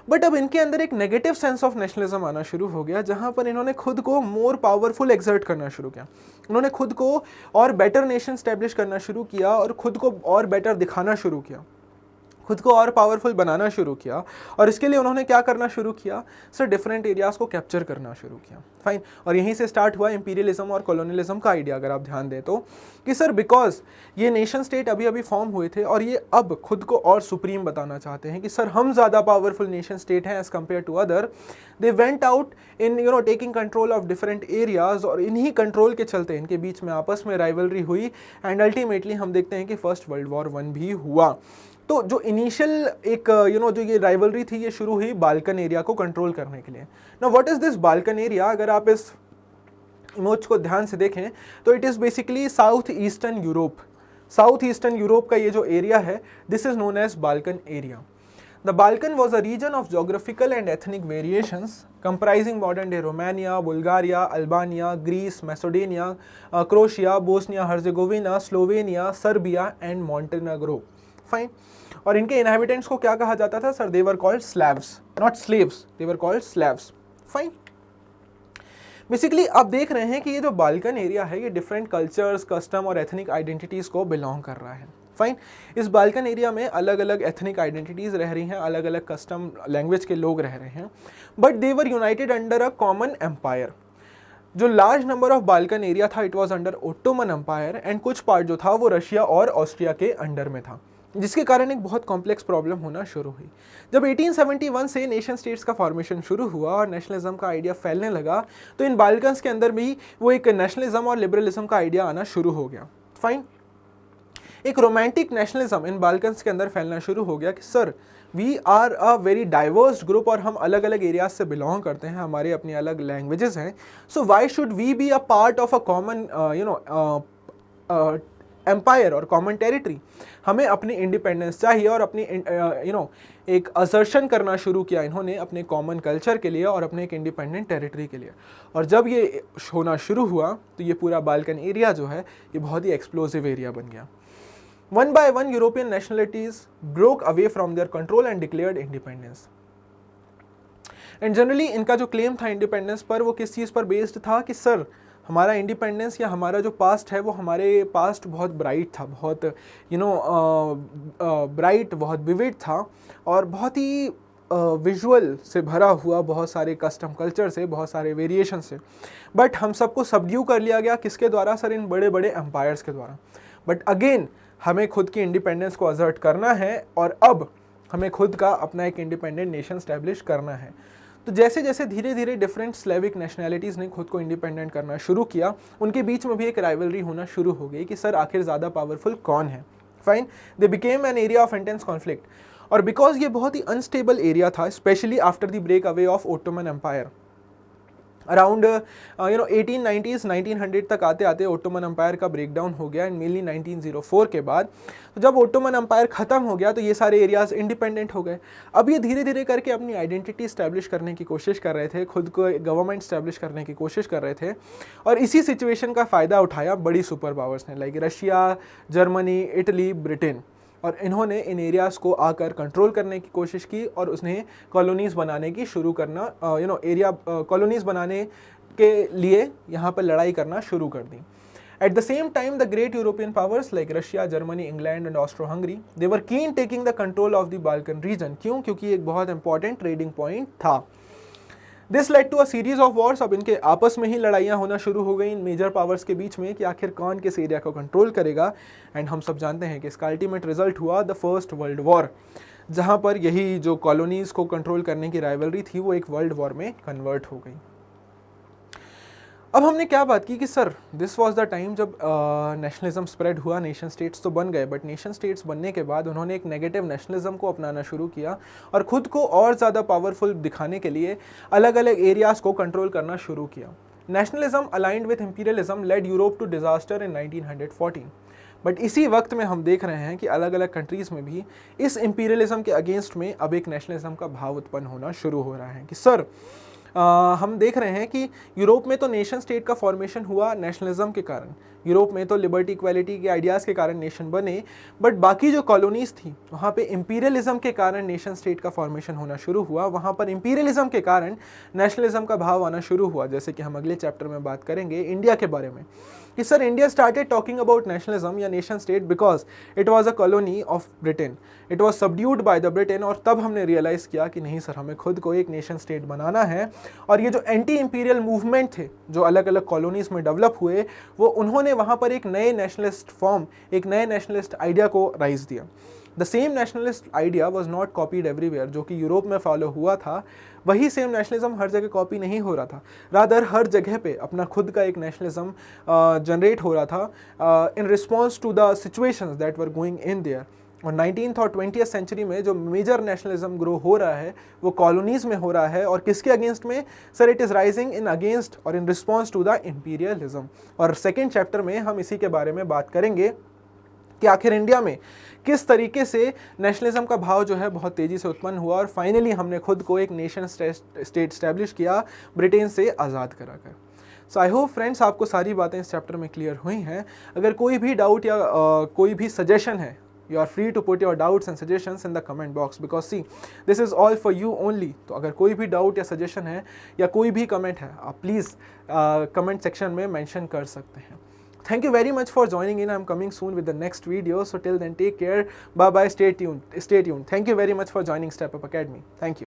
बट अब इनके अंदर एक नेगेटिव सेंस ऑफ नेशनलिज्म आना शुरू हो गया, जहां पर इन्होंने खुद को मोर पावरफुल एक्सर्ट करना शुरू किया। इन्होंने खुद को और बेटर नेशन स्टैब्लिश करना शुरू किया और खुद को और बेटर दिखाना शुरू किया, खुद को और पावरफुल बनाना शुरू किया। और इसके लिए उन्होंने क्या करना शुरू किया सर, डिफरेंट एरियाज को कैप्चर करना शुरू किया। फाइन, और यहीं से स्टार्ट हुआ इंपीरियलिज्म और कॉलोनियलिज्म का आइडिया। अगर आप ध्यान दें तो कि सर बिकॉज ये नेशन स्टेट अभी अभी फॉर्म हुए थे और ये अब खुद को और सुप्रीम बताना चाहते हैं कि सर हम ज़्यादा पावरफुल नेशन स्टेट हैं as compare to other, they went out in taking control of different areas, और इन्हीं कंट्रोल के चलते इनके बीच में आपस में राइवलरी हुई एंड अल्टीमेटली हम देखते हैं कि फर्स्ट वर्ल्ड वॉर 1 भी हुआ। तो जो इनिशियल एक जो ये राइवलरी थी ये शुरू हुई बाल्कन एरिया को कंट्रोल करने के लिए। Now what is this Balkan area? अगर आप इस इमेज को ध्यान से देखें तो it is basically south eastern Europe. South eastern Europe का ये जो एरिया है this is known as Balkan area. The Balkan was a region of geographical and ethnic variations comprising modern-day Romania, Bulgaria, Albania, Greece, Macedonia, Croatia, Bosnia-Herzegovina, Slovenia, Serbia and Montenegro. Fine. और इनके inhabitants को क्या कहा जाता था sir? They were called Slavs, not slaves. They were called Slavs. Fine. Basically आप देख रहे हैं कि ये जो बाल्कन एरिया है ये डिफरेंट कल्चर्स, कस्टम और एथनिक आइडेंटिटीज़ को बिलोंग कर रहा है। फाइन, इस बाल्कन एरिया में अलग अलग एथनिक आइडेंटिटीज़ रह रही हैं, अलग अलग कस्टम लैंग्वेज के लोग रह रहे हैं, but they were united under a common empire. जो large number of Balkan area था it was under Ottoman empire and कुछ पार्ट जो था वो रशिया और ऑस्ट्रिया के अंडर में था, जिसके कारण एक बहुत कॉम्प्लेक्स प्रॉब्लम होना शुरू हुई। जब 1871 से नेशन स्टेट्स का फॉर्मेशन शुरू हुआ और नेशनलिज्म का आइडिया फैलने लगा तो इन बाल्कन्स के अंदर भी वो एक नेशनलिज्म और लिबरलिज्म का आइडिया आना शुरू हो गया। फाइन, एक रोमांटिक नेशनलिज्म इन बाल्कन्स के अंदर फैलना शुरू हो गया कि sir we are a very diverse group और हम अलग अलग एरियाज से बिलोंग करते हैं, हमारे अपनी अलग लैंग्वेजेस हैं, so why should we be a part of a common empire और कॉमन टेरिटरी। हमें अपनी इंडिपेंडेंस चाहिए और अपनी एक असर्शन करना शुरू किया इन्होंने अपने कॉमन कल्चर के लिए और अपने एक इंडिपेंडेंट टेरिटरी के लिए। और जब ये होना शुरू हुआ तो ये पूरा बाल्कन एरिया जो है ये बहुत ही एक्सप्लोसिव एरिया बन गया। One by one European nationalities broke away from their control and declared independence. And generally इनका जो क्लेम था इंडिपेंडेंस पर वो किस चीज़ पर बेस्ड था कि सर हमारा इंडिपेंडेंस या हमारा जो पास्ट है वो हमारे पास्ट बहुत ब्राइट था, बहुत ब्राइट, बहुत विविड था और बहुत ही विजुअल से भरा हुआ, बहुत सारे कस्टम कल्चर से, बहुत सारे वेरिएशन से। बट हम सबको सबड्यू कर लिया गया किसके द्वारा सर? इन बड़े बड़े एम्पायर्स के द्वारा। बट अगेन हमें खुद की इंडिपेंडेंस को असर्ट करना है और अब हमें खुद का अपना एक इंडिपेंडेंट नेशन स्टैब्लिश करना है। तो जैसे जैसे धीरे धीरे डिफरेंट स्लेविक नेशनैलिटीज़ ने खुद को इंडिपेंडेंट करना शुरू किया, उनके बीच में भी एक राइवलरी होना शुरू हो गई कि सर आखिर ज़्यादा पावरफुल कौन है। Fine, they became an area of intense conflict. और बिकॉज ये बहुत ही अनस्टेबल एरिया था, specially after the break away of Ottoman empire, around 1890s 1900 तक आते आते ओटोमन एम्पायर का ब्रेकडाउन हो गया एंड मेनली 1904 के बाद। तो जब ओटोमन एम्पायर ख़त्म हो गया तो ये सारे एरियाज इंडिपेंडेंट हो गए। अब ये धीरे धीरे करके अपनी आइडेंटिटी स्टैब्लिश करने की कोशिश कर रहे थे, खुद को गवर्नमेंट स्टैब्लिश करने की कोशिश कर रहे थे और इसी सिचुएशन का फ़ायदा उठाया बड़ी सुपर पावर्स ने, like Russia, Germany, Italy, Britain. और इन्होंने इन एरियाज़ को आकर कंट्रोल करने की कोशिश की और उसने कॉलोनीज़ बनाने की शुरू करना एरिया कॉलोनीज़ बनाने के लिए यहाँ पर लड़ाई करना शुरू कर दी। At the same time, the great European powers like Russia, Germany, England and Austro-Hungary, they were keen taking the control of the Balkan region. क्यों? क्योंकि एक बहुत important trading point था। This led to a series of wars। अब इनके आपस में ही लड़ाइयाँ होना शुरू हो गई इन मेजर पावर्स के बीच में कि आखिर कौन किस एरिया को कंट्रोल करेगा। एंड हम सब जानते हैं कि इसका अल्टीमेट रिजल्ट हुआ द फर्स्ट वर्ल्ड वॉर, जहाँ पर यही जो कॉलोनीज़ को कंट्रोल करने की राइवलरी थी वो एक वर्ल्ड वॉर में कन्वर्ट हो गई। अब हमने क्या बात की कि sir this was the time जब नेशनलिज्म स्प्रेड हुआ, नेशन स्टेट्स तो बन गए, बट नेशन स्टेट्स बनने के बाद उन्होंने एक नेगेटिव नेशनलिज्म को अपनाना शुरू किया और ख़ुद को और ज़्यादा पावरफुल दिखाने के लिए अलग अलग एरियाज़ को कंट्रोल करना शुरू किया। Nationalism aligned with imperialism led Europe to disaster in 1914। But इसी वक्त में हम देख रहे हैं कि अलग अलग कंट्रीज़ में भी इस इंपीरियलिज्म के अगेंस्ट में अब एक नेशनलिज्म का भाव उत्पन्न होना शुरू हो रहा है कि सर हम देख रहे हैं कि यूरोप में तो नेशन स्टेट का फॉर्मेशन हुआ नेशनलिज्म के कारण, यूरोप में तो लिबर्टी इक्वालिटी के आइडियाज़ के कारण नेशन बने, बट बाकी जो कॉलोनीज़ थी वहाँ पे इंपीरियलिज्म के कारण नेशन स्टेट का फॉर्मेशन होना शुरू हुआ, वहाँ पर इंपीरियलिज्म के कारण नेशनलिज्म का भाव आना शुरू हुआ। जैसे कि हम अगले चैप्टर में बात करेंगे इंडिया के बारे में कि sir India started talking about nationalism या nation state because it was a colony of Britain, it was subdued by the Britain. और तब हमने रियलाइज़ किया कि नहीं सर, हमें खुद को एक नेशन स्टेट बनाना है। और ये जो एंटी इंपीरियल मूवमेंट थे जो अलग अलग कॉलोनीज़ में डेवलप हुए, वो उन्होंने वहाँ पर एक नए नेशनलिस्ट फॉर्म, एक नए नेशनलिस्ट आइडिया को राइज दिया। The same nationalist idea was not copied everywhere, जो कि यूरोप में फॉलो हुआ था, वही सेम नेशनलिज्म हर जगह कॉपी नहीं हो रहा था। रादर हर जगह पे अपना खुद का एक नेशनलिज्म जनरेट हो रहा था in response to the situations that were going in there. और 19th और 20th सेंचुरी में जो मेजर नेशनलिज्म ग्रो हो रहा है वो कॉलोनीज़ में हो रहा है। और किसके अगेंस्ट में? Sir it is rising in against और in response to the imperialism. और सेकेंड चैप्टर में हम इसी के बारे में बात करेंगे कि आखिर इंडिया में किस तरीके से नेशनलिज्म का भाव जो है बहुत तेज़ी से उत्पन्न हुआ और फाइनली हमने खुद को एक नेशन स्टेट स्टैब्लिश किया ब्रिटेन से आज़ाद कराकर। सो आई होप फ्रेंड्स आपको सारी बातें इस चैप्टर में क्लियर हुई हैं। अगर कोई भी डाउट या कोई भी सजेशन है, you are free to put your doubts and suggestions in the comment box because see this is all for you only। तो अगर कोई भी डाउट या सजेशन है या कोई भी कमेंट है, आप प्लीज़ कमेंट सेक्शन में मेंशन कर सकते हैं। Thank you very much for joining in. I'm coming soon with the next video. So till then, take care. Bye bye. Stay tuned. Thank you very much for joining Step Up Academy. Thank you.